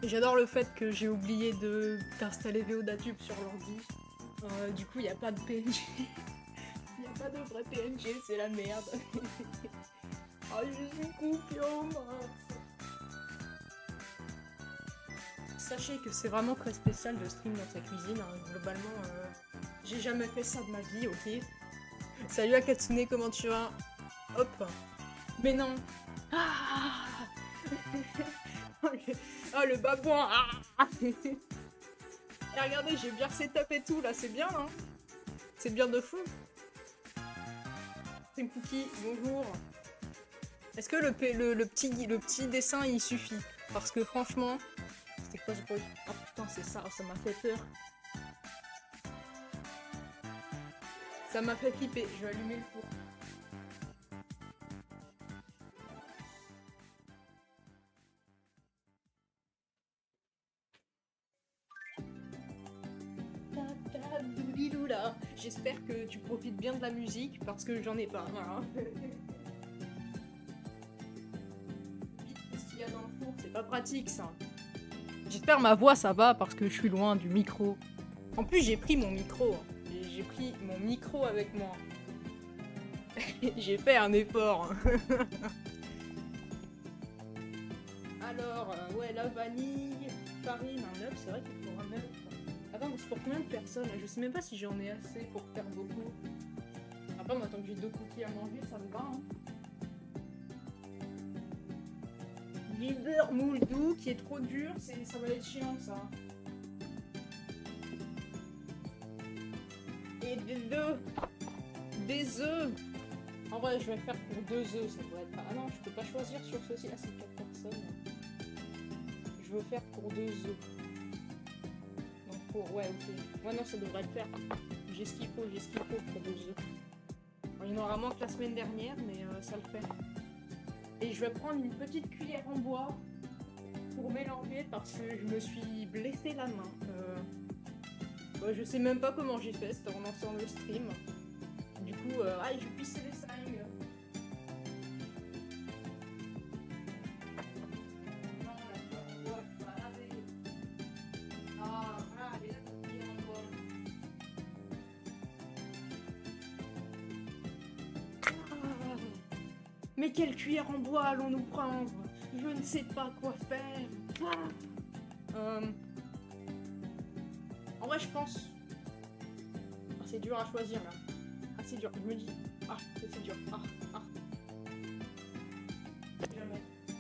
Et j'adore le fait que j'ai oublié d'installer VODatube sur l'ordi. Du coup, il n'y a pas de PNG. Il n'y a pas de vrai PNG, c'est la merde. Oh, je suis confiant, mince. Sachez que c'est vraiment très spécial de stream dans sa cuisine. Hein. Globalement, j'ai jamais fait ça de ma vie, ok. Salut Akatsune, comment tu vas? Hop. Mais non. Ah. Oh, le babouin. Ah. Et regardez, j'ai bien setup et tout, là, c'est bien, hein. C'est bien de fou. C'est Cookie, bonjour. Est-ce que le petit dessin, il suffit? Parce que franchement... C'était quoi ce bruit? Oh putain, c'est ça, ça m'a fait peur. Ça m'a fait flipper, je vais allumer le four. J'espère que tu profites bien de la musique parce que j'en ai pas. Voilà. Qu'est-ce qu'il y a dans le four? C'est pas pratique ça. J'espère ma voix ça va parce que je suis loin du micro. En plus j'ai pris mon micro. J'ai pris mon micro avec moi. J'ai fait un effort. Alors, ouais, la vanille, farine, un œuf, c'est vrai qu'il faut un œuf. Attends, c'est pour combien de personnes? Je sais même pas si j'en ai assez pour faire beaucoup. Après, moi, tant que j'ai 2 cookies à manger, ça me va. Hein. Du beurre moule doux qui est trop dur, ça va être chiant ça. Et des œufs. Des œufs. En vrai, je vais faire pour 2 œufs, ça devrait être pas. Ah non, je peux pas choisir sur ceci. Ah, c'est 4 personnes. Je veux faire pour 2 œufs. Donc pour. Ouais, ok. Ouais, non, ça devrait le faire. J'ai ce qu'il faut pour 2 œufs. Bon, il y en aura moins que la semaine dernière, mais ça le fait. Et je vais prendre une petite cuillère en bois pour mélanger parce que je me suis blessé la main. Ouais, je sais même pas comment j'ai fait, c'était en lançant le stream. Du coup, je pissais les seringues. Non, la cuillère en bois, je peux pas laver. Ah, voilà, elle est là, ta cuillère en bois. Ah, mais quelle cuillère en bois allons-nous prendre? Je ne sais pas quoi faire. Ah. En vrai, je pense... Ah, c'est dur à choisir, là. Ah, c'est dur. Je me dis... Ah, c'est dur. Ah. Jamais. Je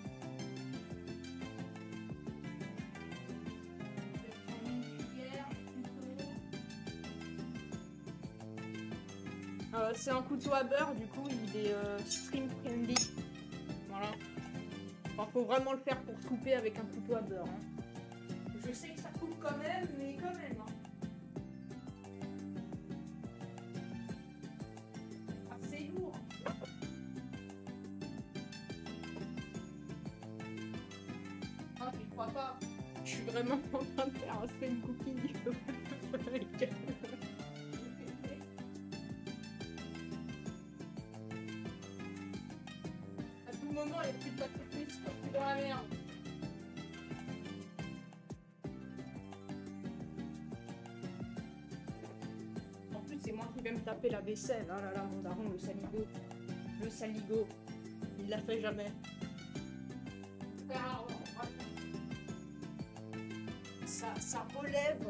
vais prendre une cuillère, couteau. C'est un couteau à beurre, du coup, il est stream friendly. Voilà. Enfin, faut vraiment le faire pour couper avec un couteau à beurre. Hein. Je sais que ça coupe quand même, mais quand même. Hein. Ah, c'est lourd. Ah, je crois pas. Je suis vraiment en train de faire un stream cookie. À tout moment, il n'y a plus de papier, c'est plus dans la merde. En plus, c'est moi qui vais me taper la vaisselle. Ah là là, mon daron, le saligo. Le saligo. Il l'a fait jamais. Ça relève.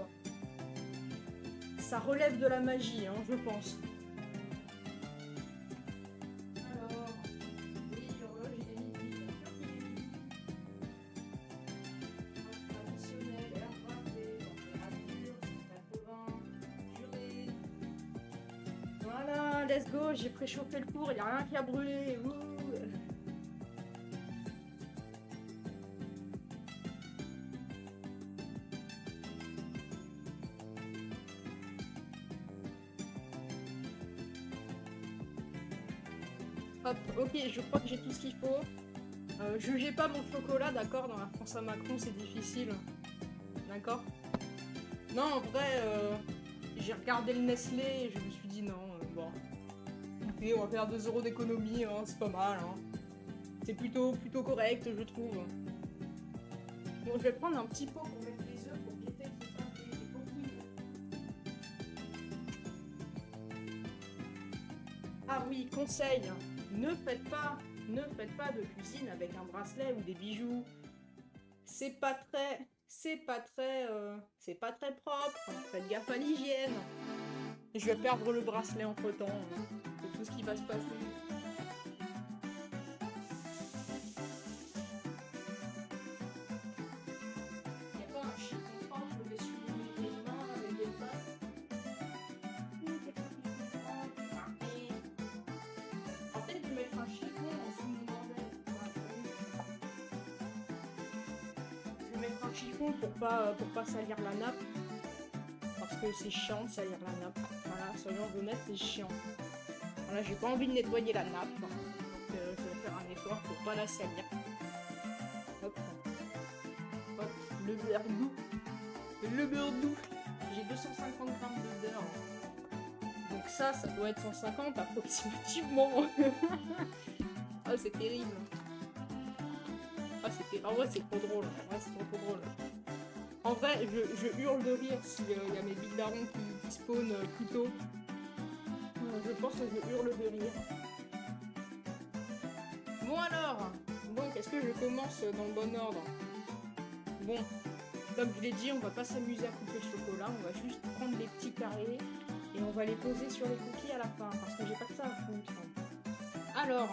Ça relève de la magie, hein, je pense. Alors, oui, l'horloge, il est midi. Bien sûr qu'il est midi. Traditionnel, air braqué, température, 180, durée. Voilà, let's go, j'ai préchauffé le four, il n'y a rien qui a brûlé. Ouh. Hop, ok, je crois que j'ai tout ce qu'il faut. Jugez pas mon chocolat, d'accord? Dans la France à Macron, c'est difficile. D'accord? Non, en vrai, j'ai regardé le Nestlé et je me suis dit non, bon. Écoutez, on va faire 2 € d'économie, hein, c'est pas mal. Hein. C'est plutôt correct, je trouve. Bon, je vais prendre un petit pot pour mettre les œufs pour guetter qu'il fasse des coquilles. Ah oui, conseil, ne faites pas de cuisine avec un bracelet ou des bijoux. C'est pas très propre. Faites gaffe à l'hygiène. Je vais perdre le bracelet entre temps. C'est tout ce qui va se passer. Il n'y a pas un chiffon propre, je vais souligner les mains avec des pattes. Peut-être de mettre un chiffon en dessous de mon bordel. Je vais mettre un chiffon pour pas salir la nappe. Parce que c'est chiant de salir la nappe. Voilà, soyons honnêtes, c'est chiant. Voilà, j'ai pas envie de nettoyer la nappe. Donc je vais faire un effort pour pas la salir. Hop. Hop, le beurre doux. Le beurre doux. J'ai 250 grammes de beurre. Donc ça doit être 150 approximativement. Ah, c'est terrible. Ah, en vrai, c'est trop drôle. En vrai, c'est trop drôle. En vrai, je hurle de rire s'il y a mes billes darons qui spawnent plus tôt. Je pense que je hurle de rire. Bon alors, donc est-ce que je commence dans le bon ordre? Bon, comme je l'ai dit, on va pas s'amuser à couper le chocolat, on va juste prendre les petits carrés et on va les poser sur les cookies à la fin, parce que j'ai pas que ça à foutre. Alors,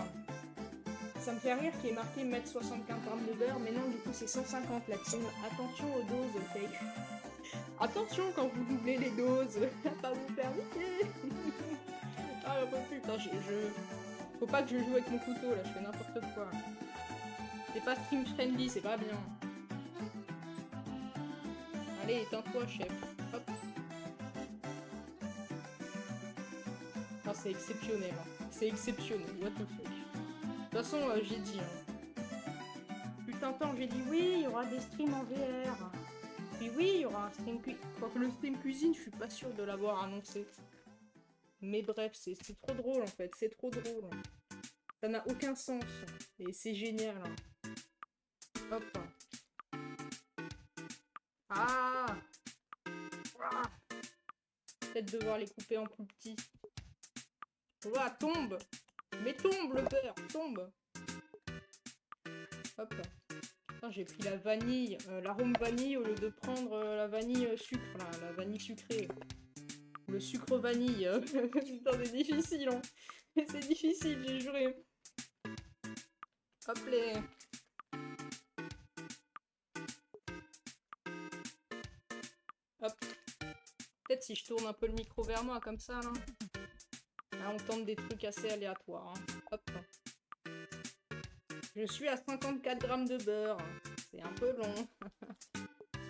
ça me fait rire qu'il est marqué mettre 75 grammes de beurre, mais non, du coup c'est 150 là-dessus. Attention aux doses, fake. Attention quand vous doublez les doses, à pas vous faire niquer. Ah, putain, faut pas que je joue avec mon couteau, là, je fais n'importe quoi. C'est pas stream friendly, c'est pas bien. Allez, éteins-toi, chef. Hop. Ah, c'est exceptionnel, hein. C'est exceptionnel, what the fuck. De toute façon, j'ai dit, hein. Putain de temps, j'ai dit oui, il y aura des streams en VR. Puis oui, il y aura un stream cuisine. Quoique le stream cuisine, je suis pas sûre de l'avoir annoncé. Mais bref, c'est trop drôle en fait, c'est trop drôle. Ça n'a aucun sens. Et c'est génial. Hop. Ah, peut-être devoir les couper en plus petits. Voilà, tombe. Mais tombe le beurre, tombe. Hop. J'ai pris la vanille, l'arôme vanille au lieu de prendre la vanille sucre, là, la vanille sucrée. Le sucre vanille. Putain, c'est difficile, hein. C'est difficile, j'ai juré. Hop les. Hop. Peut-être si je tourne un peu le micro vers moi, comme ça, là. Là, on tente des trucs assez aléatoires. Hein. Hop. Je suis à 54 grammes de beurre. C'est un peu long.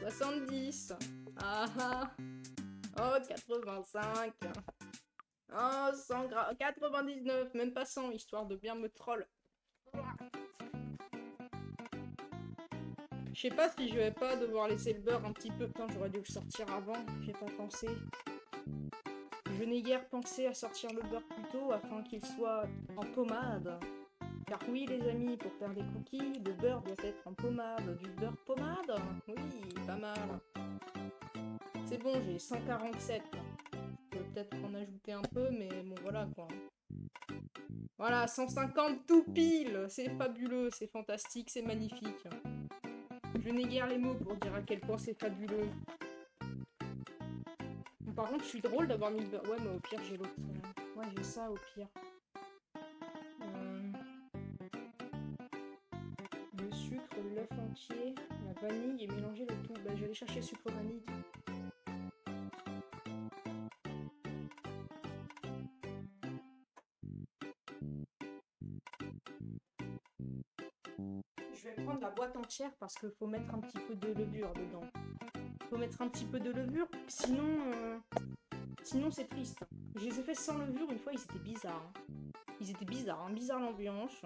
70. Ah ah. Oh, 85. Oh, 100 grammes. 99. Même pas 100, histoire de bien me troll. Je sais pas si je vais pas devoir laisser le beurre un petit peu. Putain, j'aurais dû le sortir avant. J'ai pas pensé. Je n'ai guère pensé à sortir le beurre plus tôt afin qu'il soit en pommade. Car oui, les amis, pour faire des cookies, le beurre doit être en pommade. Du beurre pommade? Oui, pas mal. C'est bon, j'ai 147. Je peux peut-être en ajouter un peu, mais bon, voilà, quoi. Voilà, 150 tout pile. C'est fabuleux, c'est fantastique, c'est magnifique. Je n'ai guère les mots pour dire à quel point c'est fabuleux. Par contre, je suis drôle d'avoir mis le beurre. Ouais, mais au pire, j'ai l'autre. Ouais, j'ai ça au pire. Le sucre, l'œuf entier, la vanille et mélanger le tout. Bah, je vais aller chercher le sucre vanille. Je vais prendre la boîte entière parce qu'il faut mettre un petit peu de levure dedans. Faut mettre un petit peu de levure, sinon c'est triste. Je les ai fait sans levure une fois, ils étaient bizarres. Ils étaient bizarres, hein. Bizarre l'ambiance.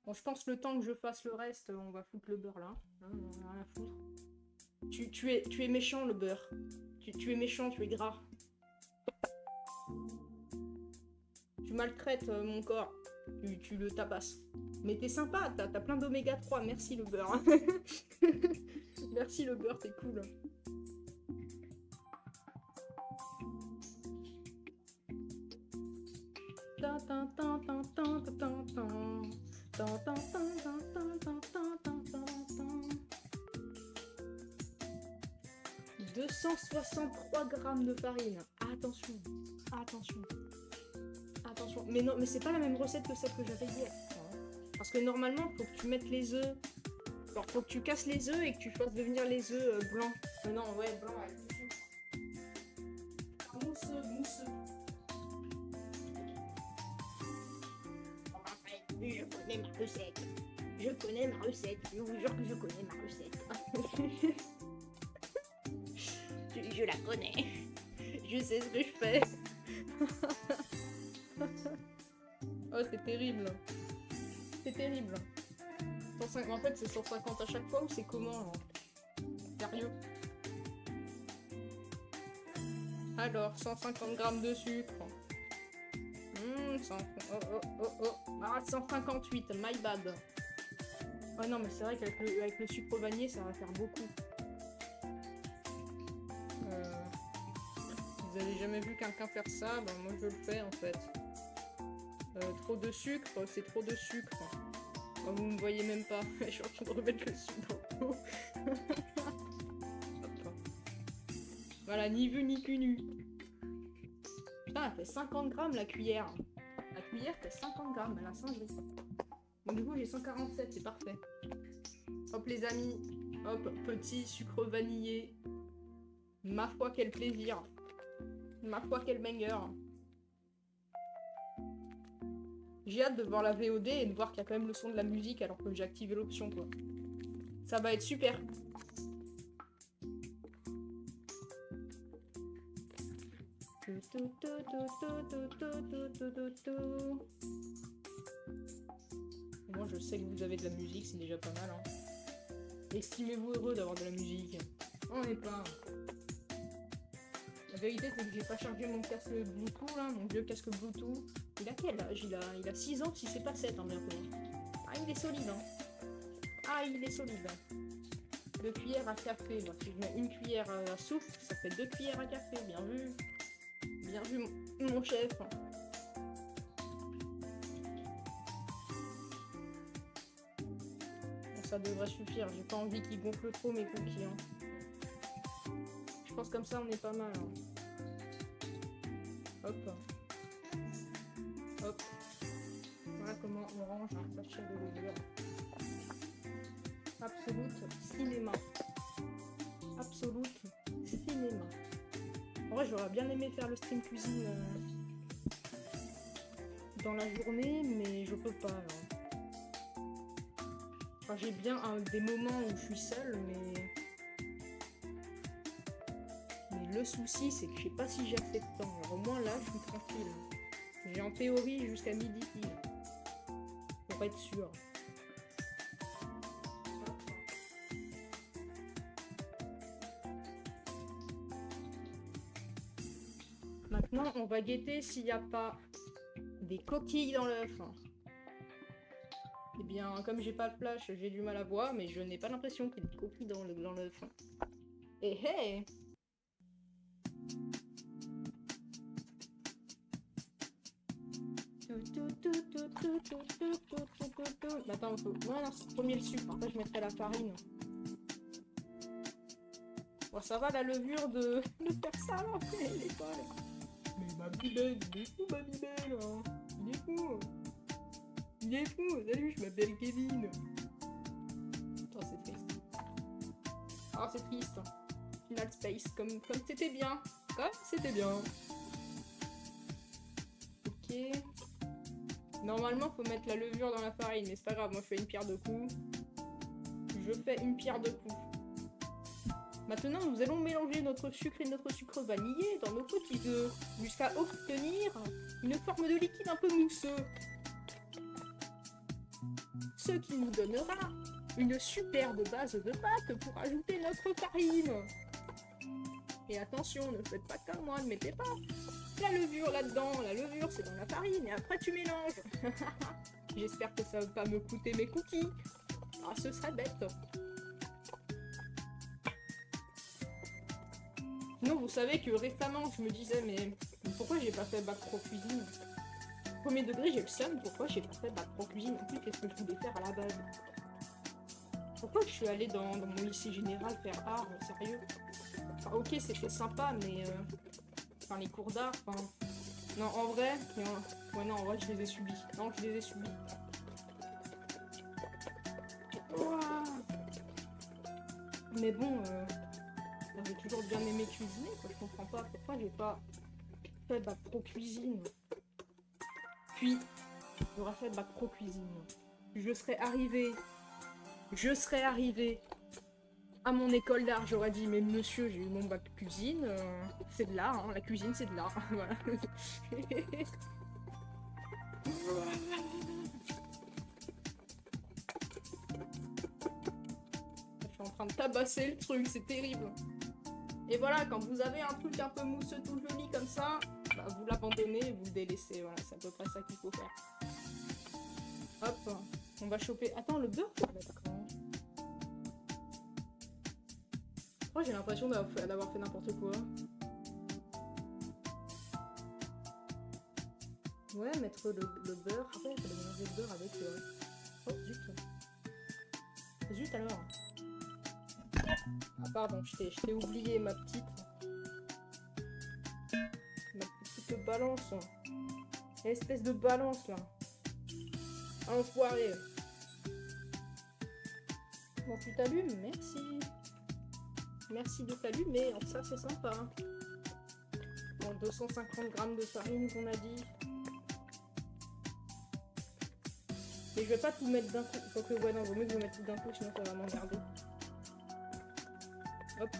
Bon, je pense le temps que je fasse le reste, on va foutre le beurre là. Rien à foutre. Tu es méchant le beurre. Tu es méchant, tu es gras. Tu maltraites mon corps. Tu le tabasses. Mais t'es sympa, t'as plein d'oméga 3, merci le beurre. Merci le beurre, t'es cool. Tan, tan, tan, tan, tan, tan, tan, tan. Tan, tan, tan, tan, tan, tan, tan, tan, tan. 263 grammes de farine. Attention, attention, attention. Mais non, mais c'est pas la même recette que celle que j'avais hier. Parce que normalement, faut que tu mettes les œufs. Alors, faut que tu casses les œufs et que tu fasses devenir les œufs blancs. Non, ouais, blanc avec du sucre. Mousseux, mousseux. Je connais ma recette. Je connais ma recette. Je vous jure que je connais ma recette. Je la connais. Je sais ce que je fais. Oh, c'est terrible. C'est terrible. 150, en fait, c'est 150 à chaque fois ou c'est comment là? Sérieux? Alors, 150 grammes de sucre. 158, my bad. Oh non, mais c'est vrai qu'avec le sucre vanillé, ça va faire beaucoup. Vous avez jamais vu quelqu'un faire ça? Ben, moi, je le fais en fait. Trop de sucre, c'est trop de sucre. Oh, vous me voyez même pas. Je suis en train de remettre le sucre dans l'eau. Voilà, ni vu ni connu. Putain, elle fait 50 grammes la cuillère. La cuillère fait 50 grammes, elle a 5 litres. Donc du coup, j'ai 147, c'est parfait. Hop les amis, hop, petit sucre vanillé. Ma foi, quel plaisir. Ma foi, quel banger. J'ai hâte de voir la VOD et de voir qu'il y a quand même le son de la musique alors que j'ai activé l'option, quoi. Ça va être super. Moi, je sais que vous avez de la musique, c'est déjà pas mal. Hein. Estimez-vous heureux d'avoir de la musique. On n'est pas... La vérité, c'est que j'ai pas chargé mon casque Bluetooth, là, mon vieux casque Bluetooth. Il a quel âge? Il a 6 ans, si c'est pas 7, hein, bientôt. Ah, il est solide, hein. Ah, il est solide. 2 cuillères à café. Bah, si je mets une cuillère à soupe, ça fait 2 cuillères à café. Bien vu. Bien vu, mon chef. Bon, ça devrait suffire. J'ai pas envie qu'il gonfle trop mes cookies. Hein. Je pense comme ça, on est pas mal. Hein. Hop. Hop. Voilà comment on range un sachet de levure. Absolute cinéma. Absolute cinéma. En vrai, j'aurais bien aimé faire le stream cuisine dans la journée, mais je peux pas. Là. Enfin, j'ai bien des moments où je suis seule, mais le souci, c'est que je sais pas si j'ai assez de temps. Alors, au moins là, je suis tranquille. J'ai en théorie jusqu'à midi pile. Pour être sûr. Maintenant, on va guetter s'il n'y a pas des coquilles dans l'œuf. Eh bien, comme j'ai pas de flash, j'ai du mal à voir, mais je n'ai pas l'impression qu'il y ait des coquilles dans l'œuf. Et hey! Attends, faut... Non, c'est premier le sucre, après je mettrai la farine. Bon, ça va la levure de faire ça là, l'école. Mais ma bibelle, il est fou ma bibelle, hein. Il est fou. Il est fou, salut, je m'appelle Kevin. Attends, c'est triste. Ah, c'est triste. Final Space, comme c'était bien. Comme c'était bien. Ok. Normalement, faut mettre la levure dans la farine, mais c'est pas grave, moi je fais une pierre de coups. Je fais une pierre de coups. Maintenant, nous allons mélanger notre sucre et notre sucre vanillé dans nos petits œufs, jusqu'à obtenir une forme de liquide un peu mousseux. Ce qui nous donnera une superbe base de pâte pour ajouter notre farine. Et attention, ne faites pas comme moi, ne mettez pas la levure là-dedans. La levure, c'est dans la farine et après tu mélanges. J'espère que ça va pas me coûter mes cookies. Ah, ce serait bête. Non, vous savez que récemment, je me disais, mais pourquoi j'ai pas fait bac pro cuisine? Premier degré, j'ai le seum, pourquoi j'ai pas fait bac pro cuisine? En plus, qu'est-ce que je voulais faire à la base? Pourquoi je suis allée dans mon lycée général faire art, sérieux? Enfin, ok, c'était sympa, mais... Enfin, les cours d'art, enfin... Non, en vrai... Ouais, non, en vrai, je les ai subis. Non, je les ai subis. Ouah. Mais bon, j'ai toujours bien aimé cuisiner, quoi. Je comprends pas pourquoi j'ai pas fait bac pro cuisine. Puis, j'aurais fait bac pro cuisine. Je serais arrivée à mon école d'art, j'aurais dit, mais monsieur, j'ai eu mon bac cuisine, c'est de l'art, hein, la cuisine c'est de l'art, voilà. Je suis en train de tabasser le truc, c'est terrible. Et voilà, quand vous avez un truc un peu mousseux tout joli comme ça, bah, vous l'abandonnez et vous le délaissez, voilà, c'est à peu près ça qu'il faut faire. Hop, on va choper... Attends, le beurre, ça va être quand? Moi, j'ai l'impression d'avoir fait n'importe quoi. Ouais, mettre le beurre. Après, il fallait mélanger le beurre avec... Oh, zut. Zut alors. Ah, pardon, je t'ai oublié, ma petite balance. Espèce de balance, là. Enfoiré. Bon, tu t'allumes, merci. Merci de t'allumer, ça c'est sympa. Bon, 250 grammes de farine qu'on a dit. Mais je vais pas tout mettre d'un coup. Faut que ouais, non, vaut mieux que vous mettez tout d'un coup, sinon ça va m'emmerder. Hop.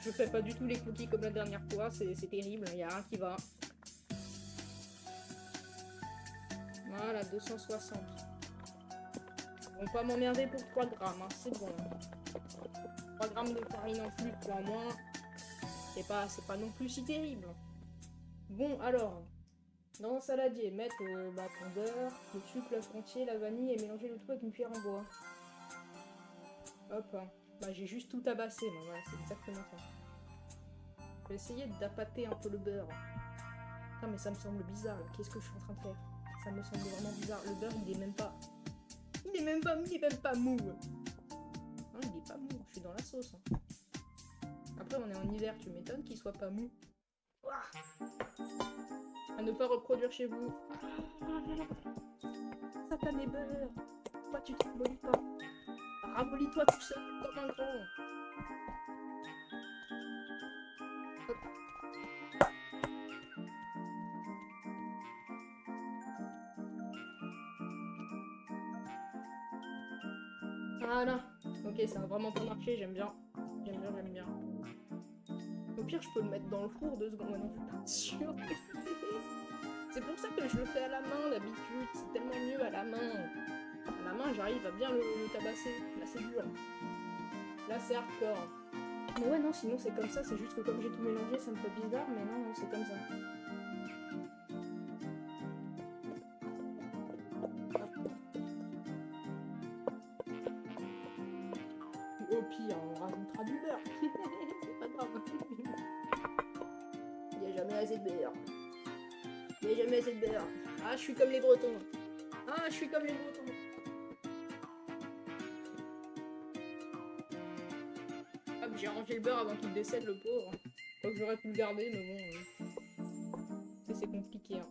Je fais pas du tout les cookies comme la dernière fois, c'est terrible, il y a rien qui va. Voilà, 260. Ils vont pas m'emmerder pour 3 grammes, hein, c'est bon. 3 grammes de farine en plus, 3 en moins. C'est pas non plus si terrible. Bon, alors, dans un saladier, mettre ton beurre, le sucre, l'œuf entier, la vanille et mélanger le tout avec une cuillère en bois. Hop, bah j'ai juste tout tabassé, moi, voilà, c'est exactement ça. Je vais essayer d'appâter un peu le beurre. Putain, mais ça me semble bizarre, là. Qu'est-ce que je suis en train de faire? Ça me semble vraiment bizarre. Le beurre, il est même pas mou. Non, il est pas mou, je suis dans la sauce. Hein. Après, on est en hiver, tu m'étonnes qu'il soit pas mou. Ouah. À ne pas reproduire chez vous. Satané beurre. Pourquoi tu te ramollis pas? Ramollis-toi tout seul comme un grand. Hop. Voilà. Ok, ça a vraiment pas marché, j'aime bien. J'aime bien. Au pire, je peux le mettre dans le four 2 secondes. Ouais, non, je suis pas sûre. C'est pour ça que je le fais à la main d'habitude. C'est tellement mieux à la main. À la main, j'arrive à bien le tabasser. Là, c'est dur. Là, c'est hardcore. Mais ouais, non, sinon c'est comme ça. C'est juste que comme j'ai tout mélangé, ça me fait bizarre. Mais non, c'est comme ça. Au pire, on rajoutera du beurre. C'est pas grave. Il n'y a jamais assez de beurre. Ah, je suis comme les Bretons. Hop, j'ai rangé le beurre avant qu'il décède, le pauvre. Je crois que j'aurais pu le garder, mais bon. C'est compliqué. Hein.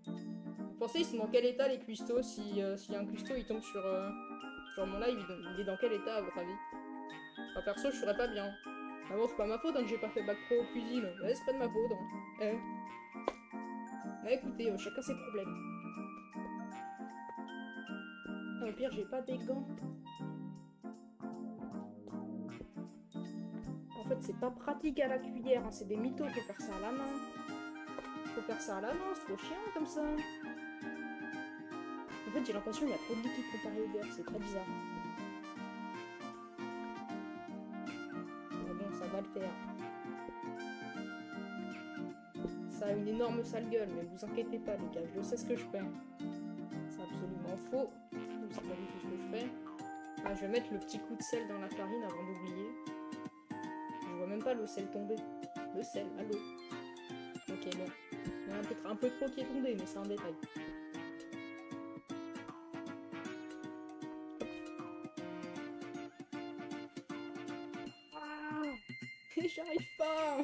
Vous pensez, ils sont dans quel état les cuistots? S'il y a un cuistot, il tombe sur mon live, il est dans quel état, à votre avis? Enfin, perso, je ferais pas bien. Ah bon, c'est pas ma faute hein, que j'ai pas fait bac pro cuisine. Ouais, c'est pas de ma faute. Hein. Mais écoutez, chacun ses problèmes. Ah, au pire, j'ai pas des gants. En fait, c'est pas pratique à la cuillère, hein, c'est des mythos, faut faire ça à la main. C'est trop chiant comme ça. En fait, j'ai l'impression qu'il y a trop de liquide comparé au beurre, c'est très bizarre. nos sales gueules, mais vous inquiétez pas les gars, je sais ce que je fais. C'est absolument faux. Je sais pas du tout ce que je fais. Ah, je vais mettre le petit coup de sel dans la farine avant d'oublier. Je vois même pas le sel tomber. Le sel, à l'eau. Ok, bon. Il y en a peut-être un peu trop qui est tombé, mais c'est un détail. J'arrive pas.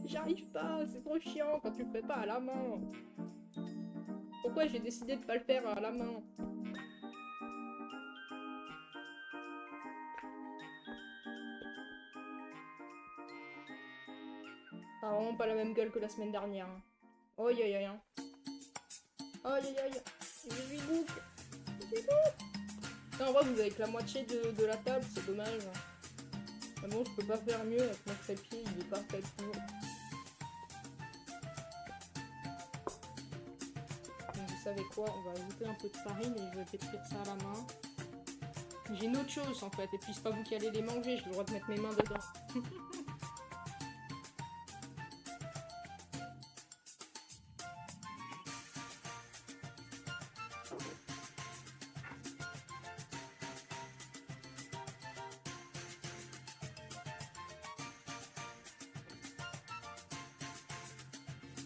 J'arrive pas, c'est trop chiant quand tu le fais pas à la main. Pourquoi j'ai décidé de pas le faire à la main? Ça a vraiment pas la même gueule que la semaine dernière. Hein. Aïe aïe aïe. Hein. Aïe aïe aïe. Je suis bouc. Non, en vrai, vous avez que la moitié de la table, c'est dommage. Mais bon, je peux pas faire mieux avec mon trépied, il est pas fait pour. Donc, vous savez quoi? On va ajouter un peu de farine et je vais pétrir ça à la main. J'ai une autre chose en fait, et puis c'est pas vous qui allez les manger, j'ai le droit de mettre mes mains dedans.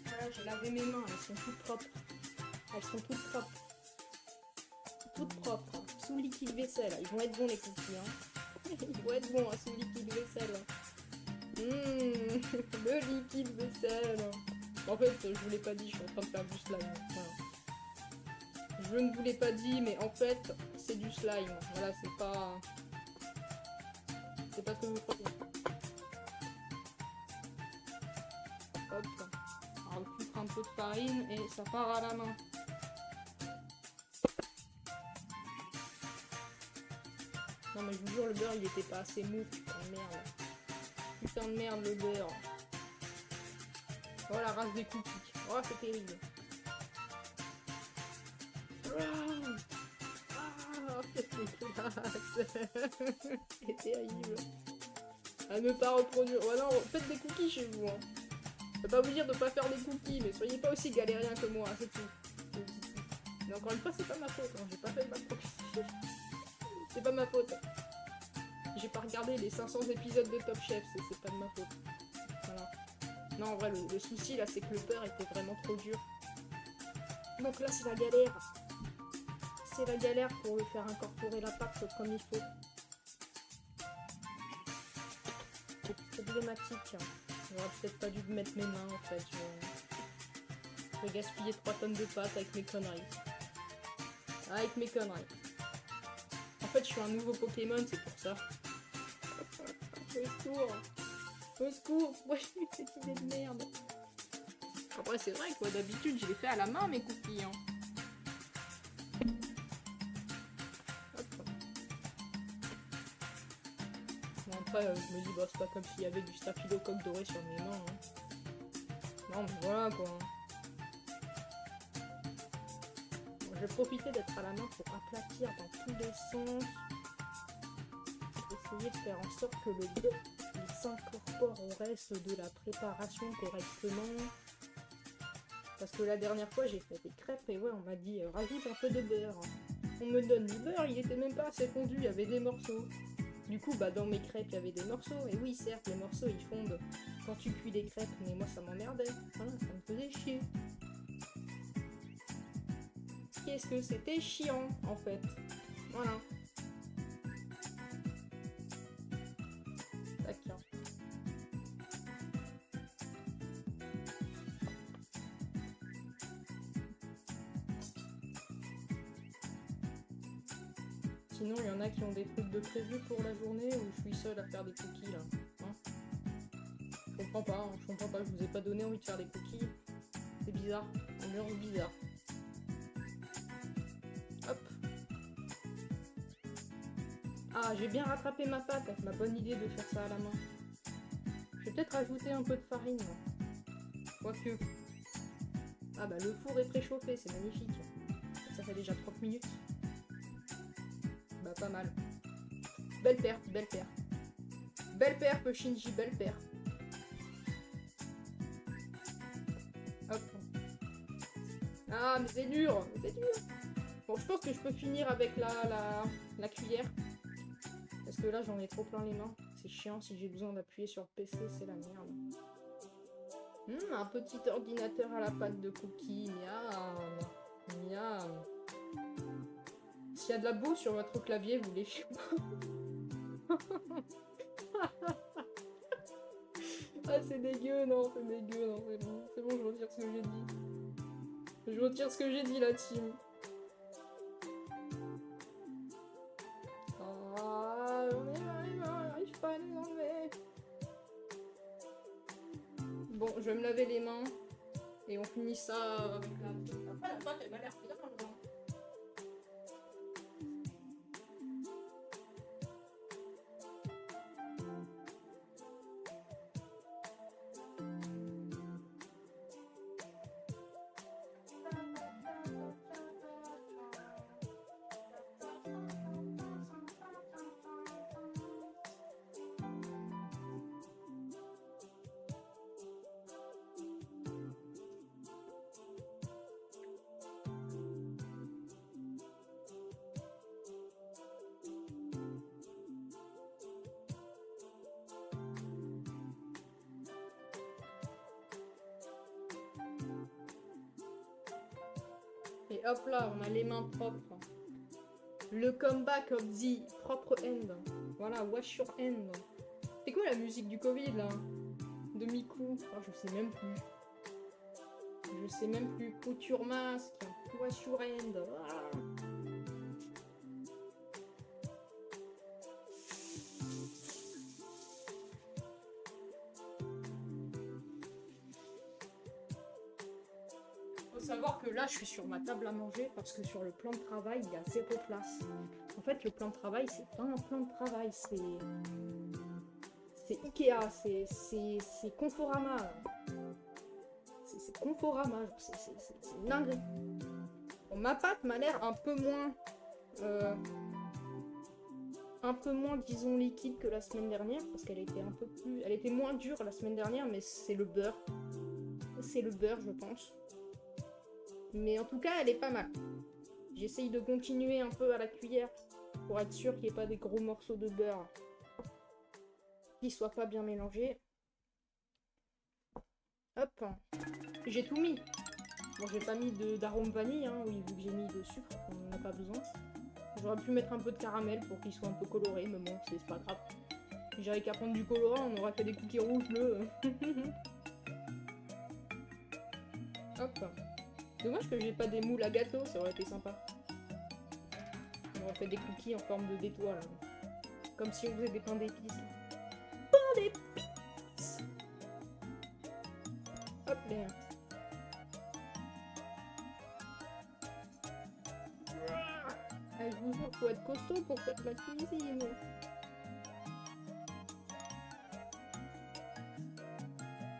Voilà, j'ai lavé mes mains, elles sont toutes propres. Elles sont toutes propres. Toutes propres. Sous liquide vaisselle, ils vont être bons les cookies. Hein. Ils vont être bons hein, sous liquide vaisselle. Le liquide vaisselle. En fait, je vous l'ai pas dit, je suis en train de faire du slime. Voilà. Je ne vous l'ai pas dit, mais en fait, c'est du slime. Voilà, c'est pas... C'est pas ce que vous croyez. Hop. On rajoute un peu de farine et ça part à la main. Non mais je vous jure, le beurre il était pas assez mou, putain de merde. Putain de merde le beurre. Oh la race des cookies. Oh c'est terrible. Ah, c'est dégueulasse. C'est terrible. À ne pas reproduire. Oh non, faites des cookies chez vous. Hein. Je peux pas vous dire de pas faire des cookies, mais soyez pas aussi galériens que moi, c'est tout. Mais encore une fois, c'est pas ma faute. Hein. J'ai pas fait ma cookie. C'est pas ma faute. J'ai pas regardé les 500 épisodes de Top Chef, c'est pas de ma faute. Voilà. Non, en vrai, le souci là, c'est que le beurre était vraiment trop dur. Donc là, c'est la galère. C'est la galère pour le faire incorporer la pâte comme il faut. C'est problématique. J'aurais peut-être pas dû mettre mes mains en fait. Je vais gaspiller 3 tonnes de pâte avec mes conneries. Avec mes conneries. En fait, je suis un nouveau Pokémon, c'est pour ça. Au secours. Au secours. Pourquoi j'ai eu cette idée de merde? Après, c'est vrai que d'habitude, je les fais à la main, mes cookies. Hein. Hop. Bon, après, je me dis, bah, c'est pas comme s'il y avait du staphylocoque doré sur mes mains. Hein. Non, mais voilà, quoi. Bon, je vais profiter d'être à la main pour aplatir dans tous les sens. Essayer de faire en sorte que le beurre s'incorpore au reste de la préparation correctement. Parce que la dernière fois j'ai fait des crêpes et ouais on m'a dit rajoute un peu de beurre. On me donne du beurre, il était même pas assez fondu, il y avait des morceaux. Du coup bah dans mes crêpes il y avait des morceaux. Et oui certes les morceaux ils fondent quand tu cuis des crêpes, mais moi ça m'emmerdait. Voilà, ça me faisait chier. Qu'est-ce que c'était chiant en fait. Voilà. Sinon, il y en a qui ont des trucs de prévu pour la journée où je suis seule à faire des cookies là. Hein, je comprends pas, hein, je comprends pas, je vous ai pas donné envie de faire des cookies. C'est bizarre, ambiance bizarre. Hop. Ah, j'ai bien rattrapé ma pâte avec ma bonne idée de faire ça à la main. Je vais peut-être rajouter un peu de farine. Quoique. Ah bah le four est préchauffé, c'est magnifique. Ça fait déjà 30 minutes. Bah pas mal. Belle perf, belle perf. Belle perf, Shinji, belle perf. Hop. Ah, mais c'est dur, c'est dur. Bon, je pense que je peux finir avec la cuillère. Parce que là, j'en ai trop plein les mains. C'est chiant, si j'ai besoin d'appuyer sur le PC, c'est la merde. Un petit ordinateur à la pâte de cookies. Miam. Miam. S'il y a de la boue sur votre clavier, vous léchez pas. Ah, c'est dégueu, non, c'est dégueu, non, c'est bon. C'est bon, je retire ce que j'ai dit. Je retire ce que j'ai dit, la team. Ah, j'arrive pas à les enlever. Bon, je vais me laver les mains. Et on finit ça avec la... Après, la pâte, elle m'a l'air bien. Et hop là, on a les mains propres. Le comeback of the propre end. Voilà, wash your hand. C'est quoi la musique du Covid là? De Miku? Oh, je sais même plus. Je sais même plus. Put your mask. Wash your hand. Ah. Savoir que là je suis sur ma table à manger parce que sur le plan de travail il y a zéro place. En fait le plan de travail c'est pas un plan de travail, c'est Ikea, c'est Conforama. C'est Conforama, c'est une dinguerie. Bon, ma pâte m'a l'air un peu moins disons liquide que la semaine dernière parce qu'elle était un peu plus, elle était moins dure la semaine dernière, mais c'est le beurre je pense. Mais en tout cas, elle est pas mal. J'essaye de continuer un peu à la cuillère pour être sûr qu'il n'y ait pas des gros morceaux de beurre qui soient pas bien mélangés. Hop, j'ai tout mis. Bon, j'ai pas mis d'arôme vanille, hein, oui, vu que j'ai mis de sucre, on n'en a pas besoin. J'aurais pu mettre un peu de caramel pour qu'il soit un peu coloré, mais bon, c'est pas grave. J'avais qu'à prendre du colorant, on aurait fait des cookies rouges bleus. Hop. Dommage que j'ai pas des moules à gâteau, ça aurait été sympa. On aurait fait des cookies en forme d'étoile. Comme si on faisait des pains d'épices. Pain d'épices. Hop là. Ah, je vous jure, faut être costaud pour faire de la cuisine.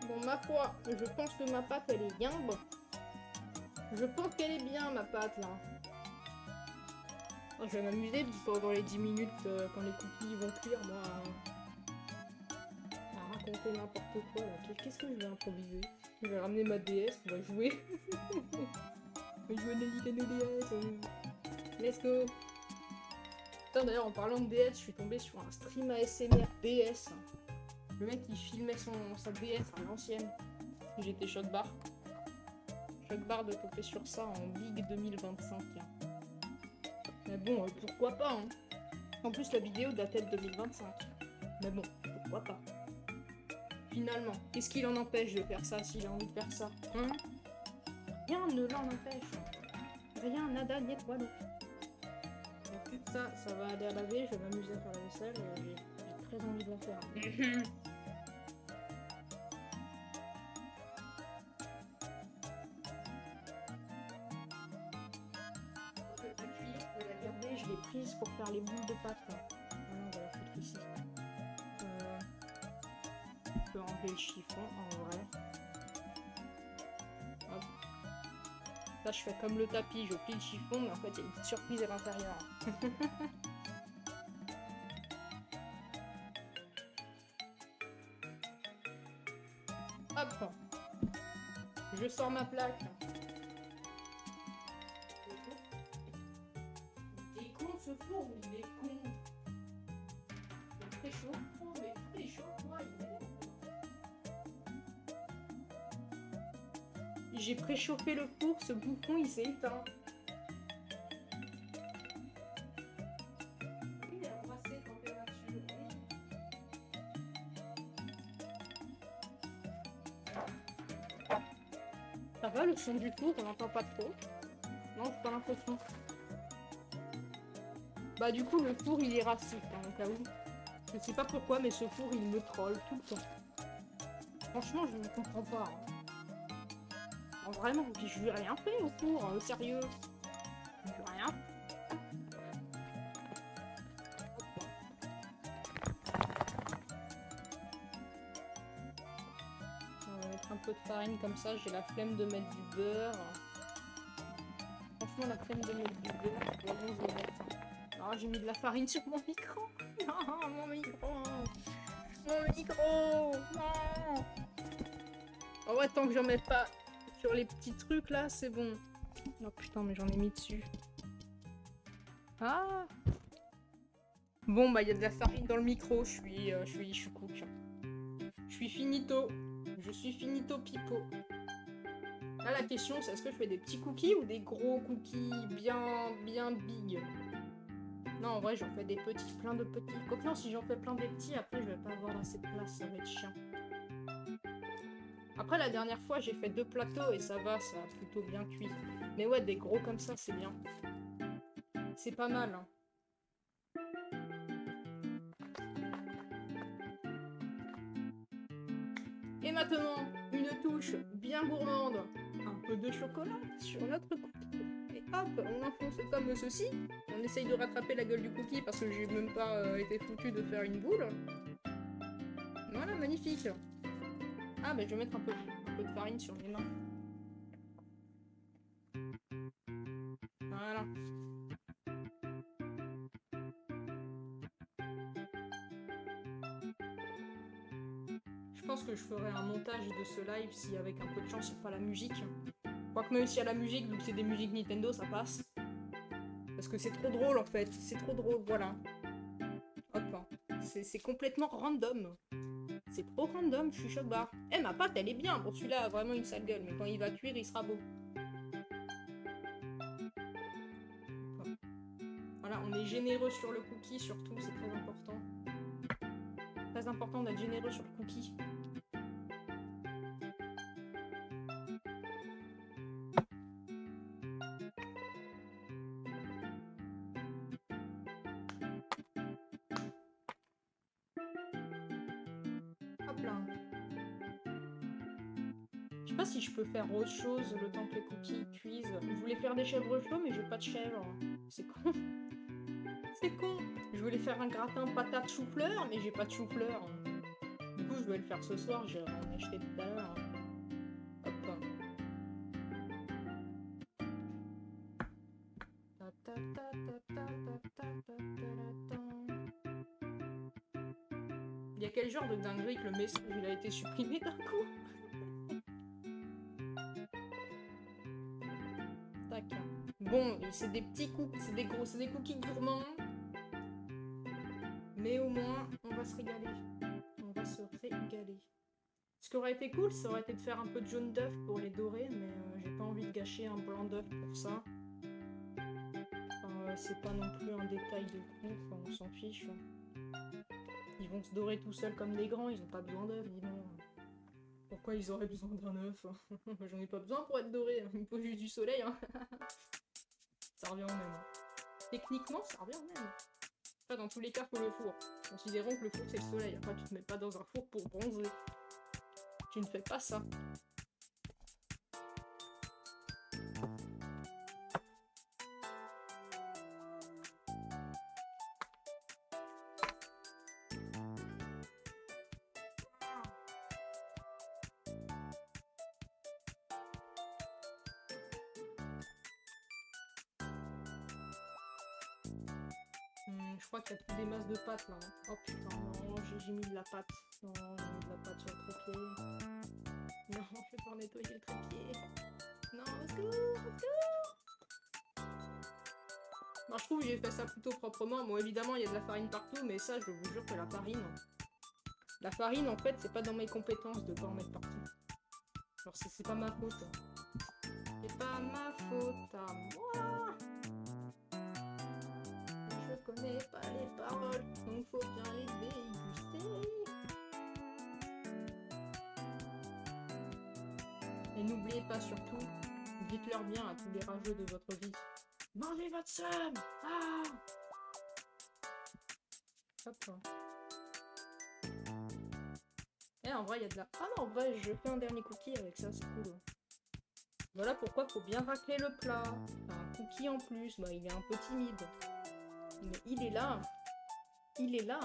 Bon, ma foi, je pense que ma pâte elle est bien. Bon. Je pense qu'elle est bien ma pâte là. Oh, je vais m'amuser pendant les 10 minutes quand les cookies vont cuire, moi, à raconter n'importe quoi là. Qu'est-ce que je vais improviser? Je vais ramener ma DS, on va jouer. On va jouer à Nintendo DS. Let's go. Putain, d'ailleurs en parlant de DS, je suis tombée sur un stream ASMR DS. Le mec il filmait sa DS à l'ancienne. J'étais choc barre. Choc barre de tomber sur ça en Big 2025. Mais bon, pourquoi pas, hein. En plus, la vidéo datait de 2025. Mais bon, pourquoi pas. Finalement, qu'est-ce qui l'en empêche de faire ça s'il a envie de faire ça, hein? Rien ne l'en empêche. Rien, nada, niet, voilà. Donc ça va aller à laver, je vais m'amuser à faire la vaisselle, j'ai très envie de la faire. Je l'ai prise pour faire les boules de pâte là. Voilà, on va la foutre ici. On peut enlever le chiffon en vrai. Hop. Là je fais comme le tapis, je plie le chiffon, mais en fait il y a une petite surprise à l'intérieur. Hop. Je sors ma plaque. ce four, il est con. Il est très chaud. Oh, mais très chaud, moi, J'ai préchauffé le four, ce bouton, il s'est éteint. Oui, il a brassé température, oui. Ça va, le son du four, on n'entend pas trop. Non, j'ai pas l'impression. Bah du coup, le four, il est raciste, hein, au cas où. Je sais pas pourquoi, mais ce four, il me troll tout le temps. Franchement, je ne comprends pas. Hein. Vraiment, je lui ai rien fait au four, sérieux. Je lui ai rien. On va mettre un peu de farine comme ça, j'ai la flemme de mettre du beurre. Franchement, la flemme de mettre du beurre, je vais le mettre. Oh, j'ai mis de la farine sur mon micro. Non, mon micro. Mon micro. Non. Oh ouais, tant que j'en mets pas sur les petits trucs là, c'est bon. Oh putain, mais j'en ai mis dessus. Ah. Bon, bah il y a de la farine dans le micro, je suis cook. Je suis finito. Je suis finito pipo. Là, la question, c'est est-ce que je fais des petits cookies ou des gros cookies bien big? Non, en vrai, j'en fais des petits, plein de petits. Quoique non, si j'en fais plein des petits, après, je vais pas avoir assez de place, ça va être chiant. Après, la dernière fois, j'ai fait 2 plateaux et ça va, ça a plutôt bien cuit. Mais ouais, des gros comme ça, c'est bien. C'est pas mal, hein. Et maintenant, une touche bien gourmande. Un peu de chocolat sur notre cookie. Et hop, on enfonce comme ceci. On essaye de rattraper la gueule du cookie parce que j'ai même pas été foutu de faire une boule. Voilà, magnifique. Ah, mais je vais mettre un peu de farine sur mes mains. Voilà. Je pense que je ferai un montage de ce live si avec un peu de chance il n'y a pas la musique. Quoique même s'il y a la musique, vu que c'est des musiques Nintendo, ça passe. Parce que c'est trop drôle en fait, c'est trop drôle, voilà. Hop, c'est complètement random. C'est trop random, je suis choc barre. Eh, ma pâte elle est bien, bon celui-là a vraiment une sale gueule, mais quand il va cuire, il sera beau. Voilà, on est généreux sur le cookie surtout, c'est très important. Très important d'être généreux sur le cookie. Hop là. Je sais pas si je peux faire autre chose le temps que les cookies cuisent. Je voulais faire des chèvres chauds, mais j'ai pas de chèvre. C'est con. C'est con. Je voulais faire un gratin patate chou-fleur, mais j'ai pas de chou-fleur. Du coup, je vais le faire ce soir, j'ai en acheté tout à l'heure. Hop. Il y a quel genre de dinguerie que le message il a été supprimé d'un coup? Tac. Bon, c'est des petits cookies, c'est des cookies gourmands. Mais au moins, on va se régaler. On va se régaler. Ce qui aurait été cool, ça aurait été de faire un peu de jaune d'œuf pour les dorer, mais j'ai pas envie de gâcher un blanc d'œuf pour ça. Enfin, c'est pas non plus un détail de coup, enfin, on s'en fiche. Ils vont se dorer tout seuls comme des grands, ils ont pas besoin d'œuf, dis donc. Pourquoi ils auraient besoin d'un œuf? J'en ai pas besoin pour être doré, il me faut juste du soleil. Hein. Ça revient au même. Techniquement, ça revient au même. Après, dans tous les cas, faut le four. Considérons que le four c'est le soleil. Après, tu te mets pas dans un four pour bronzer. Tu ne fais pas ça. Je crois qu'il y a plus des masses de pâte là. Oh putain, non, j'ai mis de la pâte. Non, j'ai mis de la pâte sur le trépied. Non, je vais pas nettoyer le trépied. Non, au secours, au secours. Moi, je trouve que j'ai fait ça plutôt proprement. Bon, évidemment, il y a de la farine partout, mais ça, je vous jure que la farine, en fait, c'est pas dans mes compétences de pas en mettre partout. Alors, c'est pas ma faute. C'est pas ma faute à moi. Je connais pas les paroles, donc faut bien les déguster. Et n'oubliez pas surtout, dites-leur bien à tous les rageux de votre vie. Mangez votre somme. Ah. Hop. Et en vrai, il y a de la... Ah non, en vrai, je fais un dernier cookie avec ça, c'est cool. Voilà pourquoi faut bien racler le plat. Un cookie en plus, bah, il est un peu timide. Mais il est là. Il est là.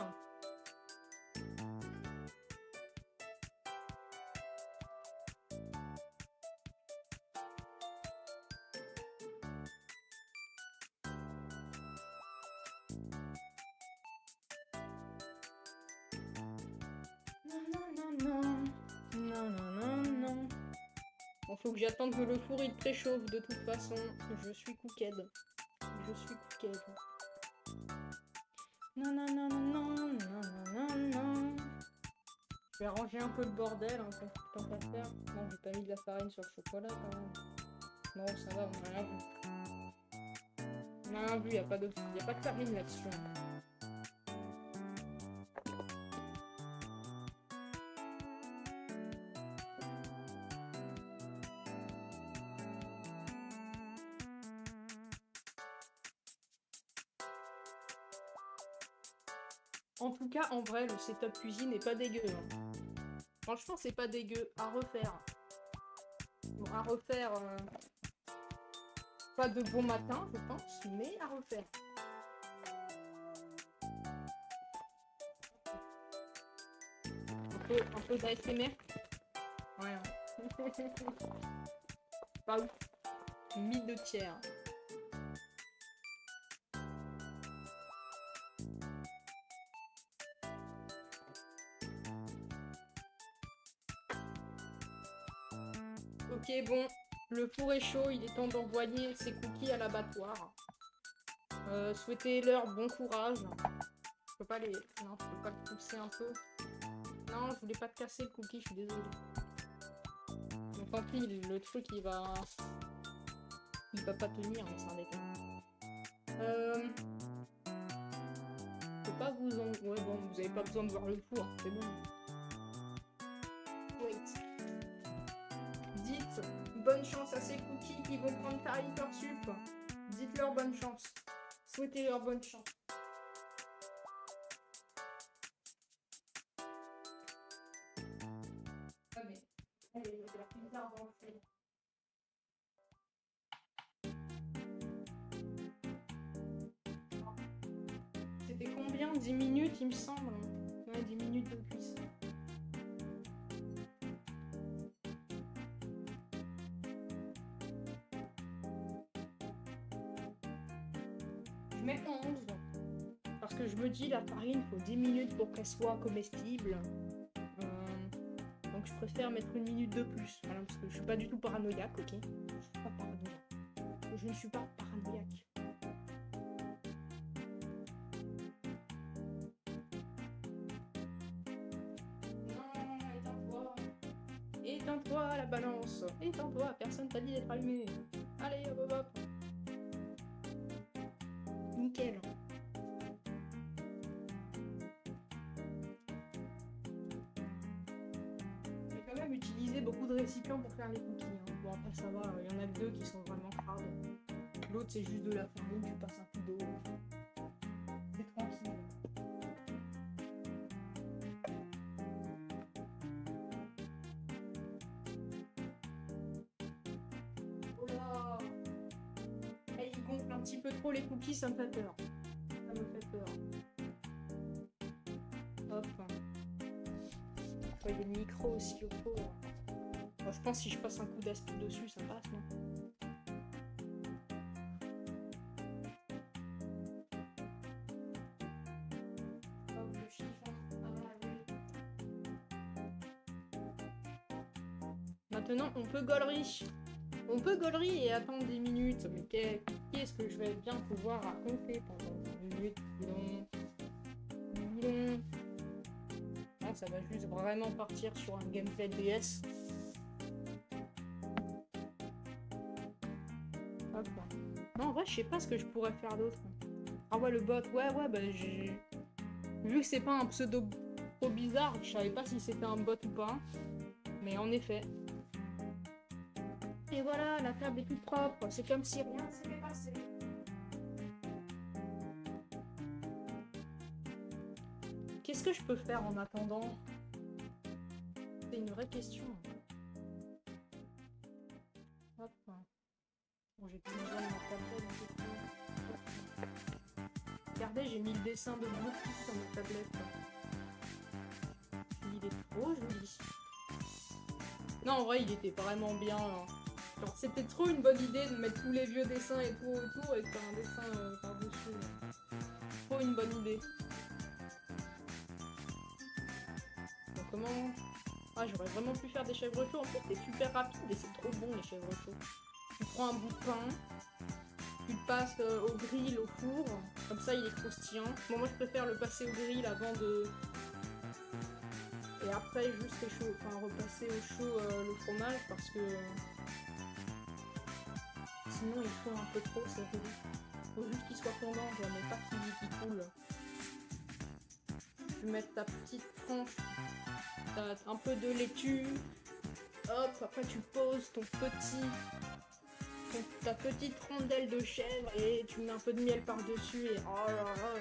Non. Bon, faut que j'attende que le four il préchauffe de toute façon. Je suis cooked. Je suis cooked. Non. Je vais arranger un peu le bordel, hein, tant qu'à faire. Non, j'ai pas mis de la farine sur le chocolat quand même. Non, ça va, on a rien vu. On a rien vu, y a pas de farine là-dessus. En tout cas, en vrai, le setup cuisine est pas dégueu. Hein. Franchement, c'est pas dégueu. À refaire. Bon, à refaire... Pas de bon matin, je pense, mais à refaire. Un peu d'ASMR. Ouais. Pas ouf. Mille de tiers. Ok, bon. Le four est chaud, il est temps d'envoyer ces cookies à l'abattoir. Souhaitez-leur bon courage. Je peux pas les... Non, je peux pas le pousser un peu. Non, je voulais pas te casser le cookie, je suis désolée. Donc tant pis, le truc il va pas tenir, mais c'est un détail. Je peux pas vous en... Ouais bon, vous avez pas besoin de voir le four, c'est bon. Wait. Dites bonne chance à ces cookies qui vont prendre ta Hypersup. Dites-leur bonne chance. Souhaitez-leur bonne chance. Ah mais... Allez, c'est la pizza avancée. C'était combien? 10 minutes, il me semble. Ouais, 10 minutes de cuisson. Je mets 11. Parce que je me dis, la farine, faut 10 minutes pour qu'elle soit comestible. Donc je préfère mettre une minute de plus. Voilà, parce que je suis pas du tout paranoïaque, ok? Je suis pas paranoïaque. Je ne suis pas paranoïaque. Éteins-toi la balance. Éteins-toi, personne t'a dit d'être allumé. Allez, hop hop. Nickel. J'ai quand même utilisé beaucoup de récipients pour faire les cookies. Hein. Bon après ça va, il y en a que 2 qui sont vraiment crades. L'autre c'est juste de la farine, tu passes un coup d'eau. C'est tranquille. Un petit peu trop les cookies, ça me fait peur. Ça me fait peur. Hop. Il y a le micro aussi au pot. Bon, je pense que si je passe un coup d'aspi dessus, ça passe, non? Hop, le chiffon. Maintenant, on peut gaulerie. On peut gaulerie et attendre 10 minutes, mais qu'est-ce que je vais bien pouvoir raconter pendant 10 minutes? Non. Non. Ah, ça va juste vraiment partir sur un gameplay DS. Hop. Non, en vrai, je sais pas ce que je pourrais faire d'autre. Ah ouais, le bot, ouais, bah j'ai... Vu que c'est pas un pseudo trop bizarre, je savais pas si c'était un bot ou pas. Mais en effet. Et voilà, la table est toute propre, c'est comme si rien ne s'était passé. Qu'est-ce que je peux faire en attendant? C'est une vraie question. Hop. Bon, j'ai plus besoin de ma tablette. Regardez, j'ai mis le dessin de Bluetooth sur ma tablette. Il est trop joli. Non, en vrai, il était vraiment bien. Genre, c'était trop une bonne idée de mettre tous les vieux dessins et tout autour et de faire un dessin par-dessus. Trop une bonne idée. Donc, comment... Ah, j'aurais vraiment pu faire des chèvres chauds. En fait, c'est super rapide et c'est trop bon, les chèvres chauds. Tu prends un bout de pain, tu le passes au grill, au four. Comme ça, il est croustillant. Bon, moi, je préfère le passer au grill avant de... Et après, juste repasser au chaud le fromage parce que... Sinon, il faut un peu trop, c'est relou. Faut juste qu'il soit fondant, mais pas qu'il coule. Tu mets ta petite tranche, t'as un peu de laitue. Hop, après tu poses ta petite rondelle de chèvre et tu mets un peu de miel par-dessus et oh là là,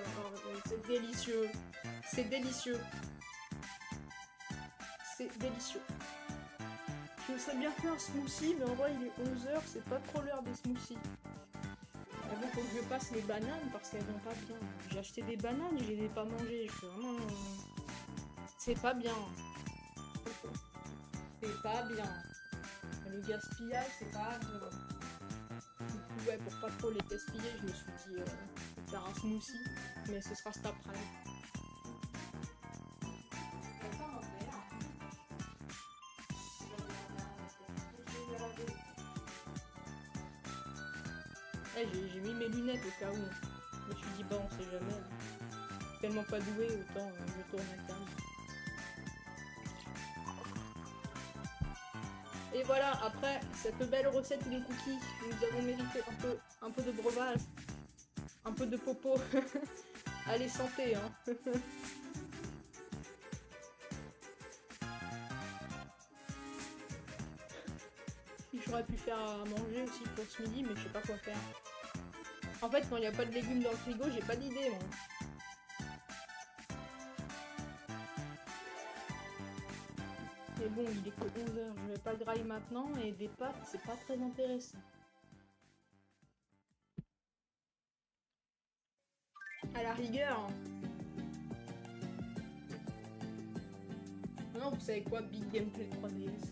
c'est délicieux. C'est délicieux. C'est délicieux. Je sais bien faire un smoothie, mais en vrai il est 11h, c'est pas trop l'heure des smoothies. Mais bon, faut que je passe les bananes parce qu'elles vont pas bien. J'ai acheté des bananes, je les ai pas mangées. Je fais vraiment... C'est pas bien. C'est pas bien. Le gaspillage, c'est pas bien. Du coup, ouais, pour pas trop les gaspiller, je me suis dit faire un smoothie. Mais ce sera cet après. J'ai mis mes lunettes au cas où. Je me suis dit, bah on sait jamais. Tellement pas doué, autant je tourne la cam. Et voilà, après cette belle recette de cookies, nous avons mérité un peu de breuvage, un peu de popo. Allez, santé, hein. J'aurais pu faire à manger aussi pour ce midi, mais je sais pas quoi faire. En fait, quand il n'y a pas de légumes dans le frigo, j'ai pas d'idée, moi. Mais bon, il est que 11h, je vais pas grailler maintenant, et des pâtes, c'est pas très intéressant. À la rigueur. Non, vous savez quoi, Big Gameplay 3DS.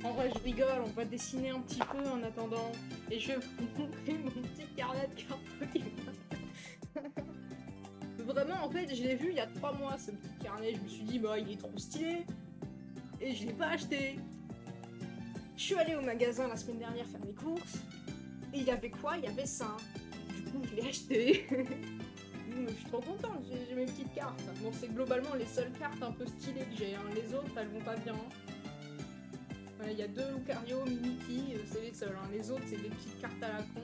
En vrai, je rigole, on va dessiner un petit peu en attendant. Et je vais vous montrer mon petit carnet de cartes. Vraiment, en fait, je l'ai vu il y a 3 mois, ce petit carnet. Je me suis dit, bah, il est trop stylé. Et je l'ai pas acheté. Je suis allée au magasin la semaine dernière faire mes courses. Et il y avait quoi? Il y avait ça. Du coup, je l'ai acheté. Je suis trop contente, j'ai mes petites cartes. Bon, c'est globalement les seules cartes un peu stylées que j'ai. Hein. Les autres, elles vont pas bien. Il y a 2 Lucario, Mimiki, c'est les seuls. Hein. Les autres, c'est des petites cartes à la con.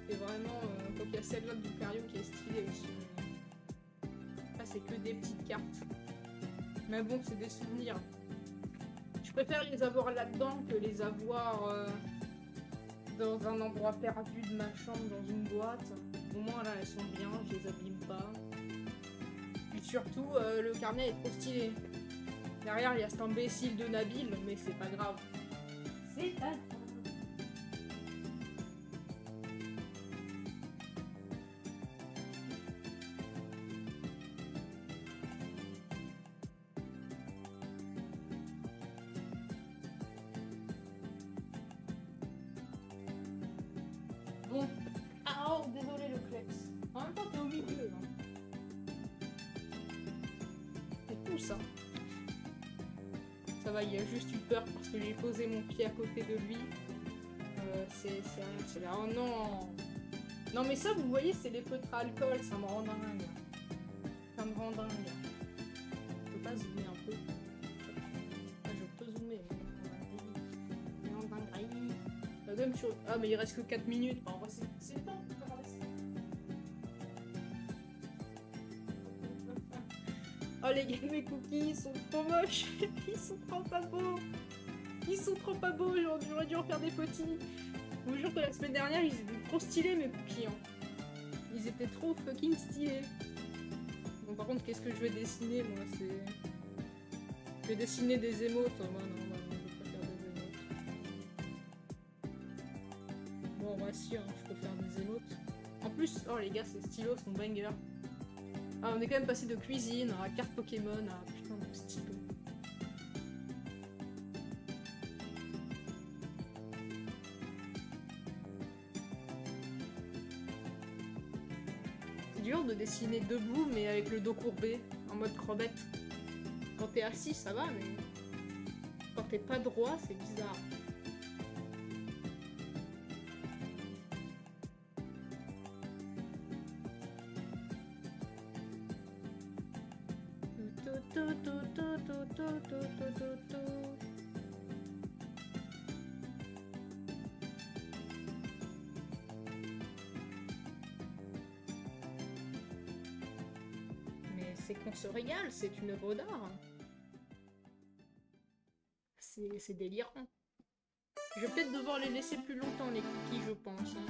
Et vraiment, donc il y a celle-là de Lucario qui est stylée aussi. Ah, c'est que des petites cartes. Mais bon, c'est des souvenirs. Je préfère les avoir là-dedans que les avoir dans un endroit perdu de ma chambre, dans une boîte. Au moins là, elles sont bien, je les abîme pas. Et surtout, le carnet est trop stylé. Derrière, il y a cet imbécile de Nabil, mais c'est pas grave. C'est pas grave. Bon. Ah oh, désolé le kleps. En même temps, t'es au milieu. Hein. C'est tout ça. Ça va, il a juste eu peur parce que j'ai posé mon pied à côté de lui. C'est rien, c'est là. Oh non! Non mais ça, vous voyez, c'est les feutres à alcool, ça me rend dingue. Ça me rend dingue. Je peux pas zoomer un peu? Ah, je peux zoomer, mais en dingue. Même sur... Ah mais il reste que 4 minutes, en vrai c'est le temps. Oh les gars, mes cookies, ils sont trop moches. Ils sont trop pas beaux. Ils sont trop pas beaux, j'aurais dû en faire des petits. Je vous jure que la semaine dernière, ils étaient trop stylés mes cookies. Hein. Ils étaient trop fucking stylés. Bon par contre, qu'est-ce que je vais dessiner moi? C'est... Je vais dessiner des émotes. Moi non, je vais pas faire des émotes. Bon, moi si, hein, je peux faire des émotes. En plus, oh les gars, ces stylos sont bangers. Ah, on est quand même passé de cuisine à carte Pokémon à putain de stylo. C'est dur de dessiner debout mais avec le dos courbé, en mode crevette. Quand t'es assis ça va mais quand t'es pas droit c'est bizarre. Mais c'est qu'on se régale, c'est une œuvre d'art. C'est délirant. Je vais peut-être devoir les laisser plus longtemps les cookies, je pense. Hein.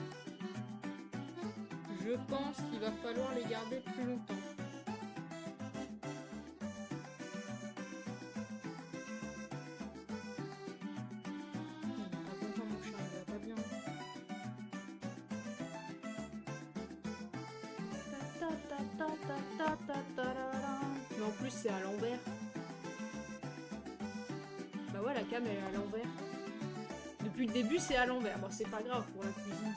Je pense qu'il va falloir les garder plus longtemps. Mais en plus c'est à l'envers. Bah ouais la cam elle est à l'envers. Depuis le début c'est à l'envers. Bon c'est pas grave pour la cuisine,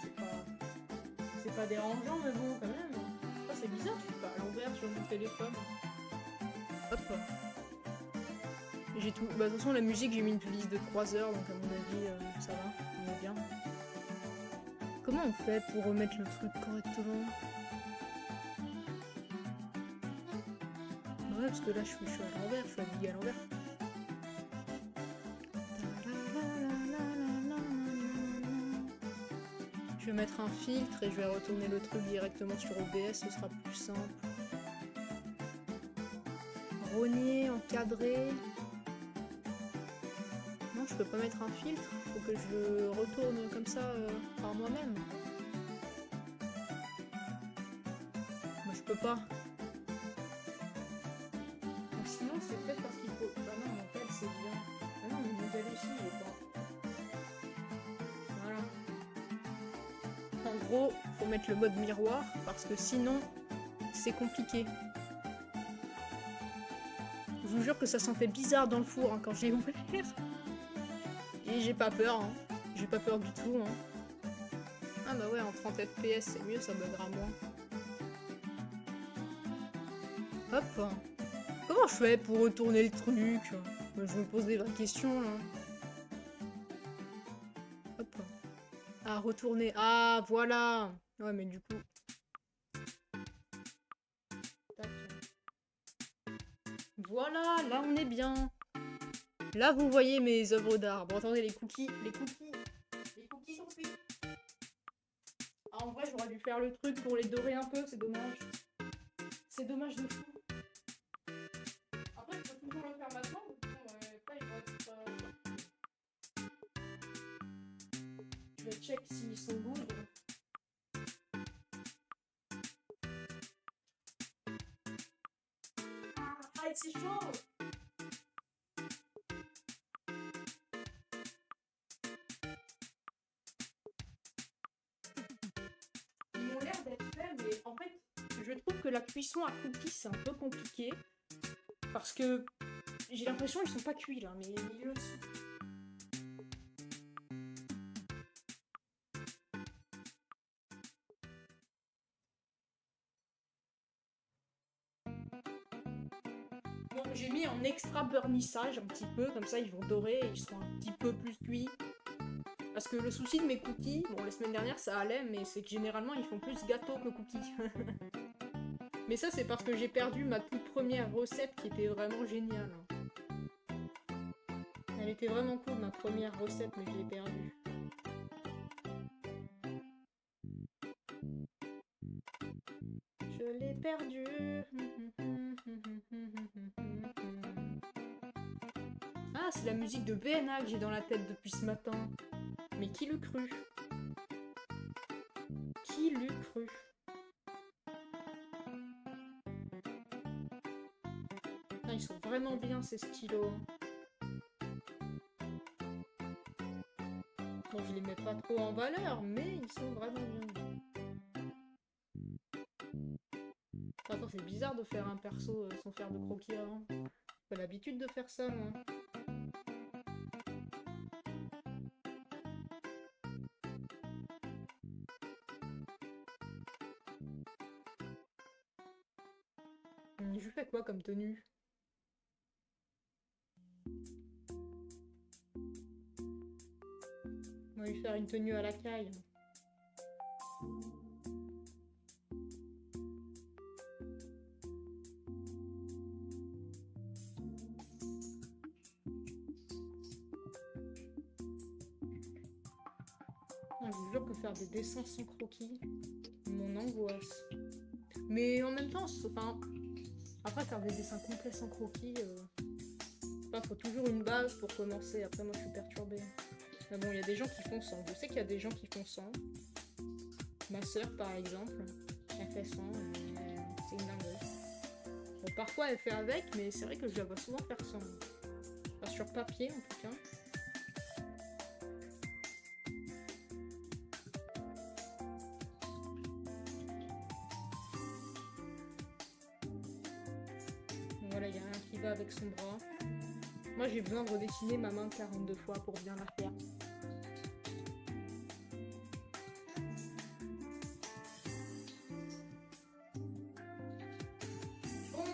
c'est pas dérangeant mais bon quand même. Oh, c'est bizarre, je suis pas à l'envers sur mon téléphone. Hop. J'ai tout. Bah de toute façon la musique j'ai mis une playlist de 3 heures donc à mon avis ça va, on est bien. Comment on fait pour remettre le truc correctement? Ouais, parce que là je suis à l'envers, je suis habillée à l'envers. Je vais mettre un filtre et je vais retourner le truc directement sur OBS, ce sera plus simple. Rogner, encadrer. Non, je peux pas mettre un filtre, faut que je retourne comme ça par moi-même. Moi je peux pas. Sinon c'est peut-être parce qu'il faut... Bah non, mon tel c'est bien. Ah non, mais mon tel aussi il est pas. Voilà. En gros, faut mettre le mode miroir parce que sinon c'est compliqué. Je vous jure que ça sentait bizarre dans le four hein, quand j'ai ouvert. Et j'ai pas peur, hein. J'ai pas peur du tout. Hein. Ah bah ouais, en 30 FPS c'est mieux, ça buggera moins. Hop. Comment je fais pour retourner le truc? Je me pose des vraies questions là. Hop. Ah, retourner. Ah, voilà. Ouais, mais du coup... Tac. Voilà, là on est bien. Là vous voyez mes œuvres d'art. Bon, attendez, les cookies sont cuits. Ah, en vrai, j'aurais dû faire le truc pour les dorer un peu, c'est dommage. C'est dommage de fou. toujours le faire maintenant ou sinon, après, ils vont être... Je vais check s'ils sont good. Ah, c'est chaud! Ils ont l'air d'être faits, mais en fait, je trouve que la cuisson à cookies, c'est un peu compliqué. Parce que j'ai l'impression qu'ils sont pas cuits là, mais ils le sont. Bon, j'ai mis en extra burnissage un petit peu, comme ça ils vont dorer et ils seront un petit peu plus cuits. Parce que le souci de mes cookies, bon, la semaine dernière ça allait, mais c'est que généralement ils font plus gâteau que cookies. Mais ça, c'est parce que j'ai perdu ma toute première recette qui était vraiment géniale. Elle était vraiment cool, ma première recette, mais je l'ai perdue. Je l'ai perdue. Ah, c'est la musique de BNA que j'ai dans la tête depuis ce matin. Mais qui l'eût cru? Qui l'eût cru? Ah, ils sont vraiment bien ces stylos. Bon, je les mets pas trop en valeur, mais ils sont vraiment bien. Attends, c'est bizarre de faire un perso sans faire de croquis avant. J'ai pas l'habitude de faire ça, moi. Je fais quoi comme tenue? On va lui faire une tenue à la caille. Je vous jure que faire des dessins sans croquis, mon angoisse. Mais en même temps, enfin, après faire des dessins complets sans croquis, faut toujours une base pour commencer. Après, moi, je suis perturbée. Mais bon, il y a des gens qui font sans. Je sais qu'il y a des gens qui font sans. Ma sœur, par exemple, elle fait sans. C'est une dinguerie. Bon, parfois, elle fait avec, mais c'est vrai que je la vois souvent faire sans. Enfin, sur papier, en tout cas. Bon, voilà, il y a un qui va avec son bras. Moi, j'ai besoin de redessiner ma main 42 fois pour bien la faire. Bon,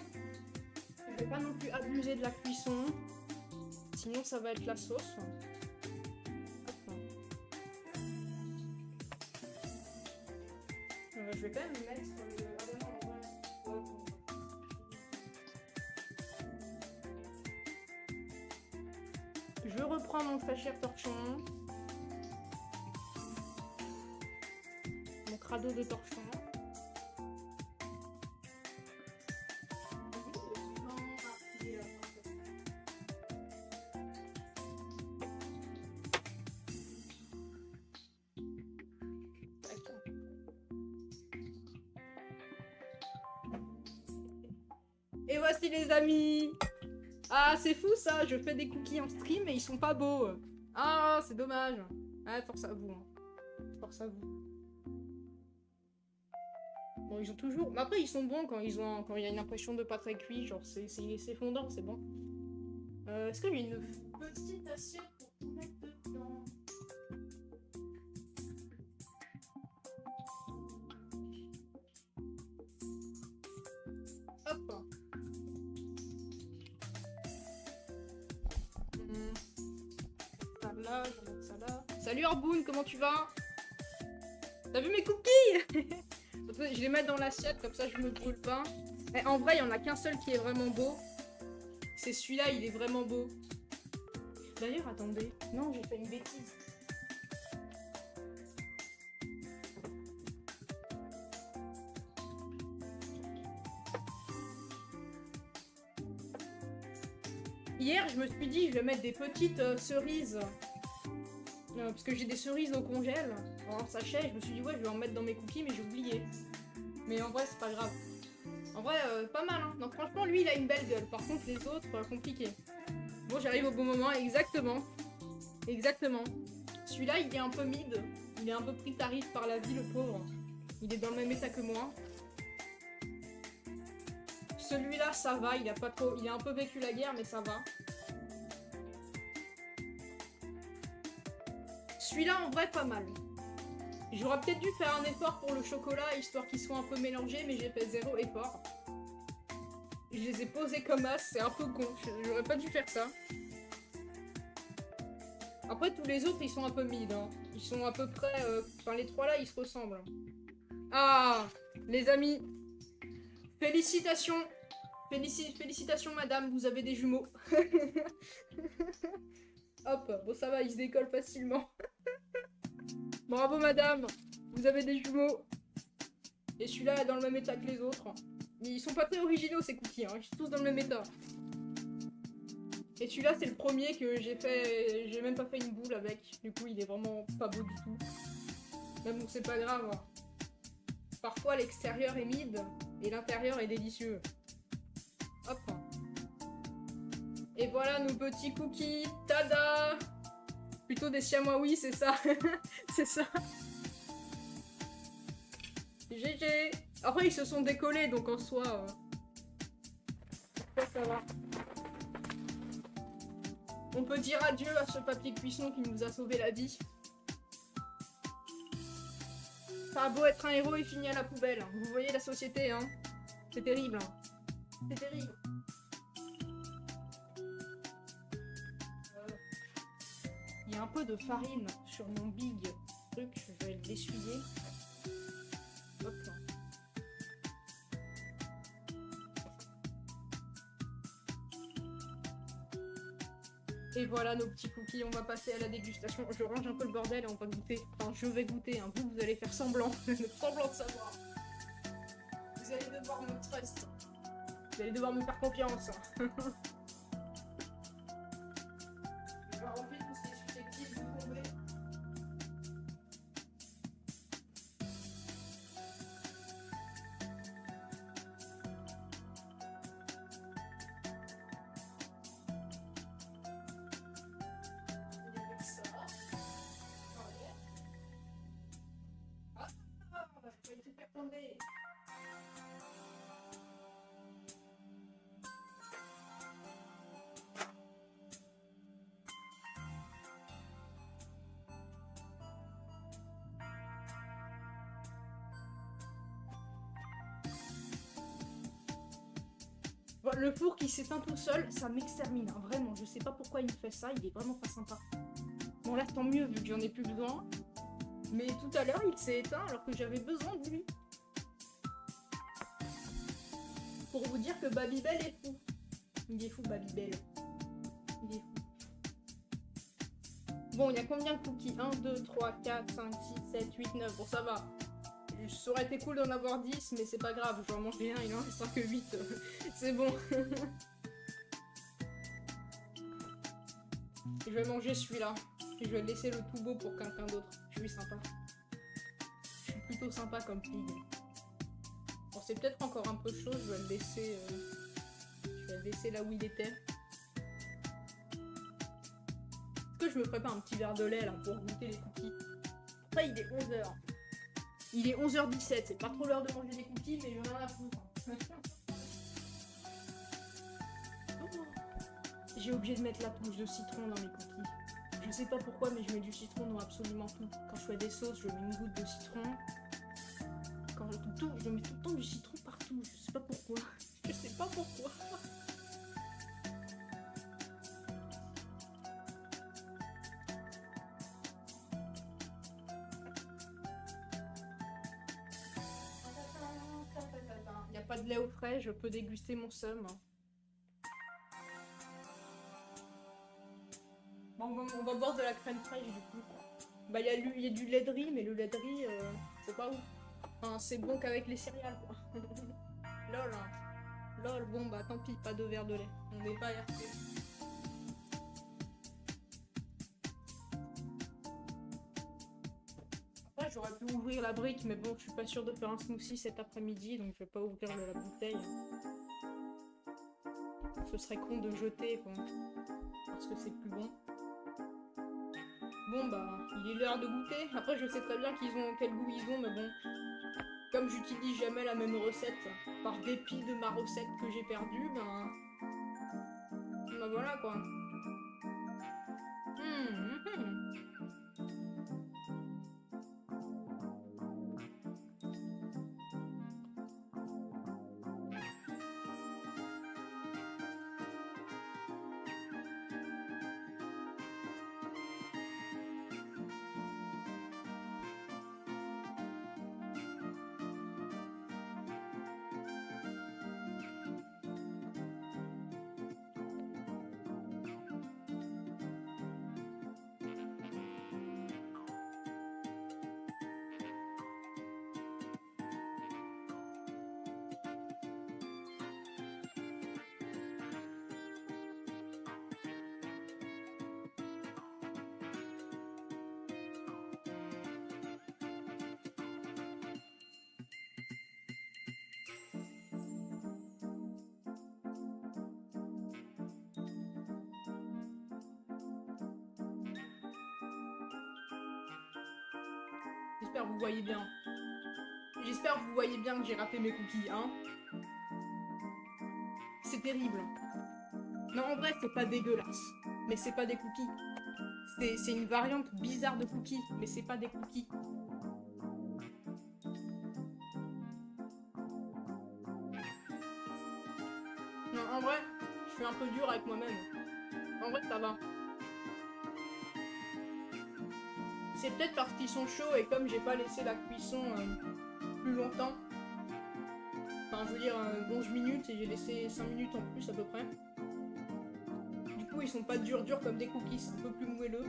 je vais pas non plus abuser de la cuisson, sinon ça va être la sauce. Hop. Je vais quand même mettre le... Je reprends mon sachet torchon. Mon crado de torchon. Et voici les amis. Ah, c'est fou ça, je fais des cookies en stream et ils sont pas beaux. Ah, c'est dommage. Ah, force à vous. Hein. Force à vous. Bon, ils ont toujours... Mais après, ils sont bons quand ils ont... quand il y a une impression de pas très cuit. Genre, c'est fondant, c'est bon. Est-ce que j'ai une petite assiette pour tout mettre dedans? Hop. Ça là, je vais mettre ça là. Salut Orboun, comment tu vas? T'as vu mes cookies? Je les mets dans l'assiette, comme ça je me brûle pas. Et en vrai, il y en a qu'un seul qui est vraiment beau. C'est celui-là, il est vraiment beau. D'ailleurs, attendez. Non, j'ai fait une bêtise. hier, je me suis dit, je vais mettre des petites cerises. Parce que j'ai des cerises au congèle. En sachet, je me suis dit, ouais, je vais en mettre dans mes cookies, mais j'ai oublié. Mais en vrai, c'est pas grave. En vrai, pas mal, hein. Donc franchement, lui, il a une belle gueule. Par contre, les autres, compliqué. Bon, j'arrive au bon moment, exactement. Exactement. Celui-là, il est un peu mid. Il est un peu pris tarif par la vie, le pauvre. Il est dans le même état que moi. Celui-là, ça va. Il a pas trop... Il a un peu vécu la guerre, mais ça va. Celui-là, en vrai, pas mal. J'aurais peut-être dû faire un effort pour le chocolat, histoire qu'il soit un peu mélangé, mais j'ai fait 0 effort. Je les ai posés comme as, c'est un peu con. J'aurais pas dû faire ça. Après, tous les autres, ils sont un peu mid. Hein. Ils sont à peu près... Enfin, les trois là, ils se ressemblent. Ah, les amis. Félicitations. Félicitations, madame, vous avez des jumeaux. Hop, bon, ça va, ils se décollent facilement. Bravo, madame. Vous avez des jumeaux. Et celui-là est dans le même état que les autres. Ils sont pas très originaux, ces cookies. Hein. Ils sont tous dans le même état. Et celui-là, c'est le premier que j'ai fait... J'ai même pas fait une boule avec. Du coup, il est vraiment pas beau du tout. Mais bon, c'est pas grave. Parfois, l'extérieur est mid et l'intérieur est délicieux. Hop. Et voilà nos petits cookies. Tada! Plutôt des siamois, oui, c'est ça. C'est ça. GG. Après, ils se sont décollés, donc en soi... ça va. On peut dire adieu à ce papier cuisson qui nous a sauvé la vie. Ça a beau être un héros, il finit à la poubelle. Vous voyez la société, hein. C'est terrible. C'est terrible. Il y a un peu de farine sur mon big truc. Je vais l'essuyer. Hop là. Et voilà nos petits cookies, on va passer à la dégustation. Je range un peu le bordel et on va goûter. Enfin, je vais goûter, hein. Vous allez faire semblant. Semblant de savoir. Vous allez devoir me trust. Vous allez devoir me faire confiance. Je vais enlever tout ce qui est susceptible de tomber. Le four qui s'éteint tout seul, ça m'extermine, hein, vraiment. Je sais pas pourquoi il me fait ça, il est vraiment pas sympa. Bon là tant mieux vu que j'en ai plus besoin. Mais tout à l'heure il s'est éteint alors que j'avais besoin de lui. Pour vous dire que Babybel est fou. Il est fou Babybel. Il est fou. Bon, il y a combien de cookies? 1, 2, 3, 4, 5, 6, 7, 8, 9. Bon ça va. Ça aurait été cool d'en avoir 10, mais c'est pas grave, je vais en manger un, il en restera que 8. C'est bon. Je vais manger celui-là. Et je vais laisser le tout beau pour quelqu'un d'autre. Je suis sympa. Je suis plutôt sympa comme pig. Bon, c'est peut-être encore un peu chaud, je vais le laisser... Je vais le laisser là où il était. Est-ce que je me ferais pas un petit verre de lait là pour goûter les cookies? Après, il est 11h. Il est 11h17, c'est pas trop l'heure de manger des cookies, mais j'en ai rien à foutre. J'ai oublié de mettre la touche de citron dans mes cookies. Je sais pas pourquoi, mais je mets du citron dans absolument tout. Quand je fais des sauces, je mets une goutte de citron. Quand je mets tout le temps du citron partout. Je sais pas pourquoi. Je sais pas pourquoi. Pas de lait au frais, je peux déguster mon seum. Bon, on va boire de la crème fraîche du coup. Bah il y a du lait de riz, mais le lait de riz, c'est pas ouf. Enfin, c'est bon qu'avec les céréales quoi. Lol. Lol, bon bah tant pis, pas de verre de lait. On n'est pas RP. vrai, j'aurais pu ouvrir la brique, mais bon, je suis pas sûre de faire un smoothie cet après-midi, donc je vais pas ouvrir la bouteille. Ce serait con de jeter, quoi. Parce que c'est plus bon. Bon, bah, il est l'heure de goûter. Après, je sais très bien quel goût ils ont, mais bon. Comme j'utilise jamais la même recette, par dépit de ma recette que j'ai perdue, ben... Ben voilà, quoi. J'espère que vous voyez bien. J'espère que vous voyez bien que j'ai râpé mes cookies, hein. C'est terrible. Non, en vrai, c'est pas dégueulasse. Mais c'est pas des cookies. C'est une variante bizarre de cookies, mais c'est pas des cookies. Non, en vrai, je suis un peu dur avec moi-même. En vrai, ça va. C'est peut-être parce qu'ils sont chauds et comme j'ai pas laissé la cuisson plus longtemps. Enfin, je veux dire 11 minutes et j'ai laissé 5 minutes en plus à peu près. Du coup, ils sont pas durs comme des cookies, c'est un peu plus moelleux.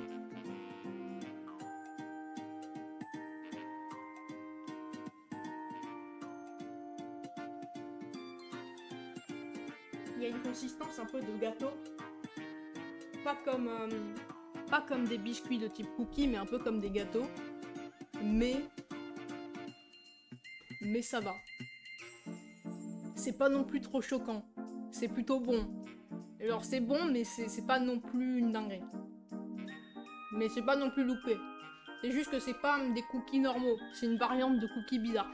Il y a une consistance un peu de gâteau. Pas comme des biscuits de type cookie, mais un peu comme des gâteaux. Mais ça va. C'est pas non plus trop choquant. C'est plutôt bon. Alors c'est bon, mais c'est pas non plus une dinguerie. Mais c'est pas non plus loupé. C'est juste que c'est pas des cookies normaux. C'est une variante de cookies bizarre.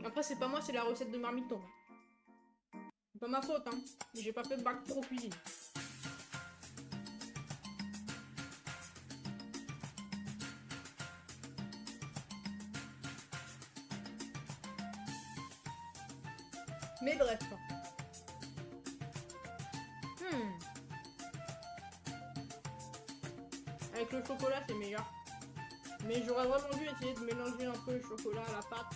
Après, c'est pas moi, c'est la recette de Marmiton. C'est pas ma faute, hein. J'ai pas fait de bac pro cuisine. Mais bref. Avec le chocolat, c'est meilleur. Mais j'aurais vraiment dû essayer de mélanger un peu le chocolat à la pâte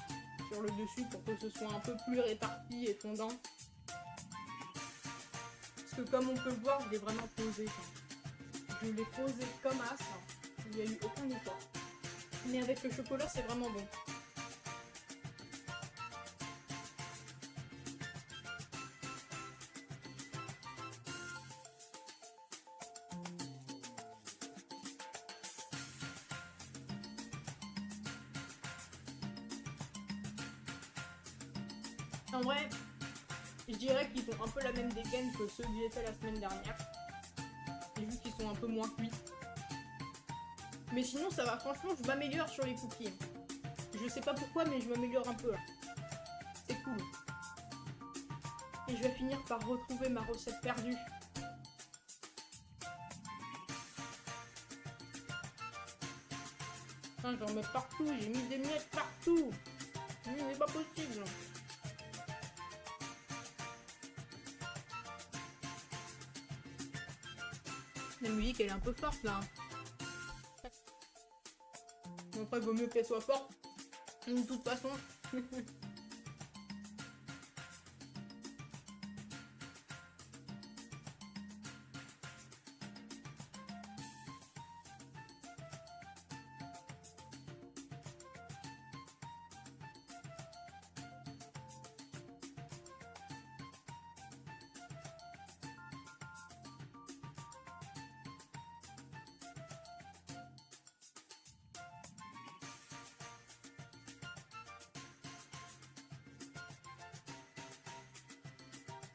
sur le dessus pour que ce soit un peu plus réparti et fondant. Parce que comme on peut le voir, je l'ai vraiment posé. Je l'ai posé comme as. Il n'y a eu aucun effort. Mais avec le chocolat, c'est vraiment bon. En vrai, je dirais qu'ils ont un peu la même dégaine que ceux que j'ai fait la semaine dernière. Et vu qu'ils sont un peu moins cuits. Mais sinon ça va, franchement je m'améliore sur les cookies. Je sais pas pourquoi mais je m'améliore un peu. C'est cool. Et je vais finir par retrouver ma recette perdue. Putain, j'en mets partout, j'ai mis des miettes partout. C'est pas possible. La musique elle est un peu forte là. Après vaut mieux qu'elle soit forte. De toute façon.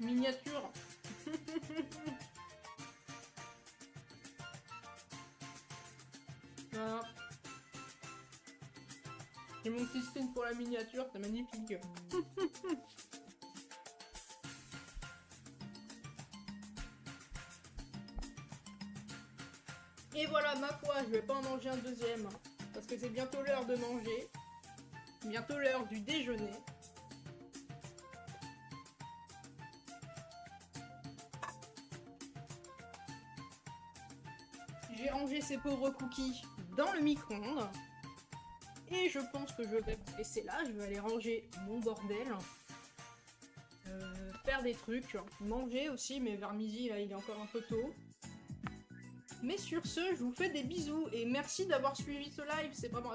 Miniature. Voilà. J'ai mon petit spin pour la miniature, c'est magnifique. Et voilà, ma foi, je vais pas en manger un deuxième. Parce que c'est bientôt l'heure de manger. Bientôt l'heure du déjeuner. J'ai rangé ces pauvres cookies dans le micro-ondes. Et je pense que je vais me laisser là. Je vais aller ranger mon bordel. Faire des trucs. Manger aussi, mais vers midi, là, il est encore un peu tôt. Mais sur ce, je vous fais des bisous. Et merci d'avoir suivi ce live. C'est vraiment...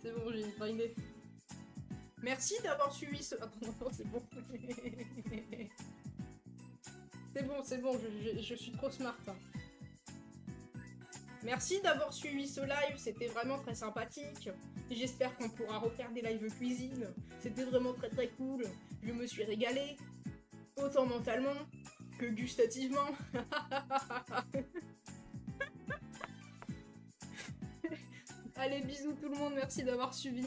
C'est bon, j'ai timé. Merci d'avoir suivi ce... Attends, non, c'est bon. C'est bon, je suis trop smart. Hein. Merci d'avoir suivi ce live, c'était vraiment très sympathique. J'espère qu'on pourra refaire des lives cuisine. C'était vraiment très très cool. Je me suis régalée. Autant mentalement que gustativement. Allez, bisous tout le monde, merci d'avoir suivi.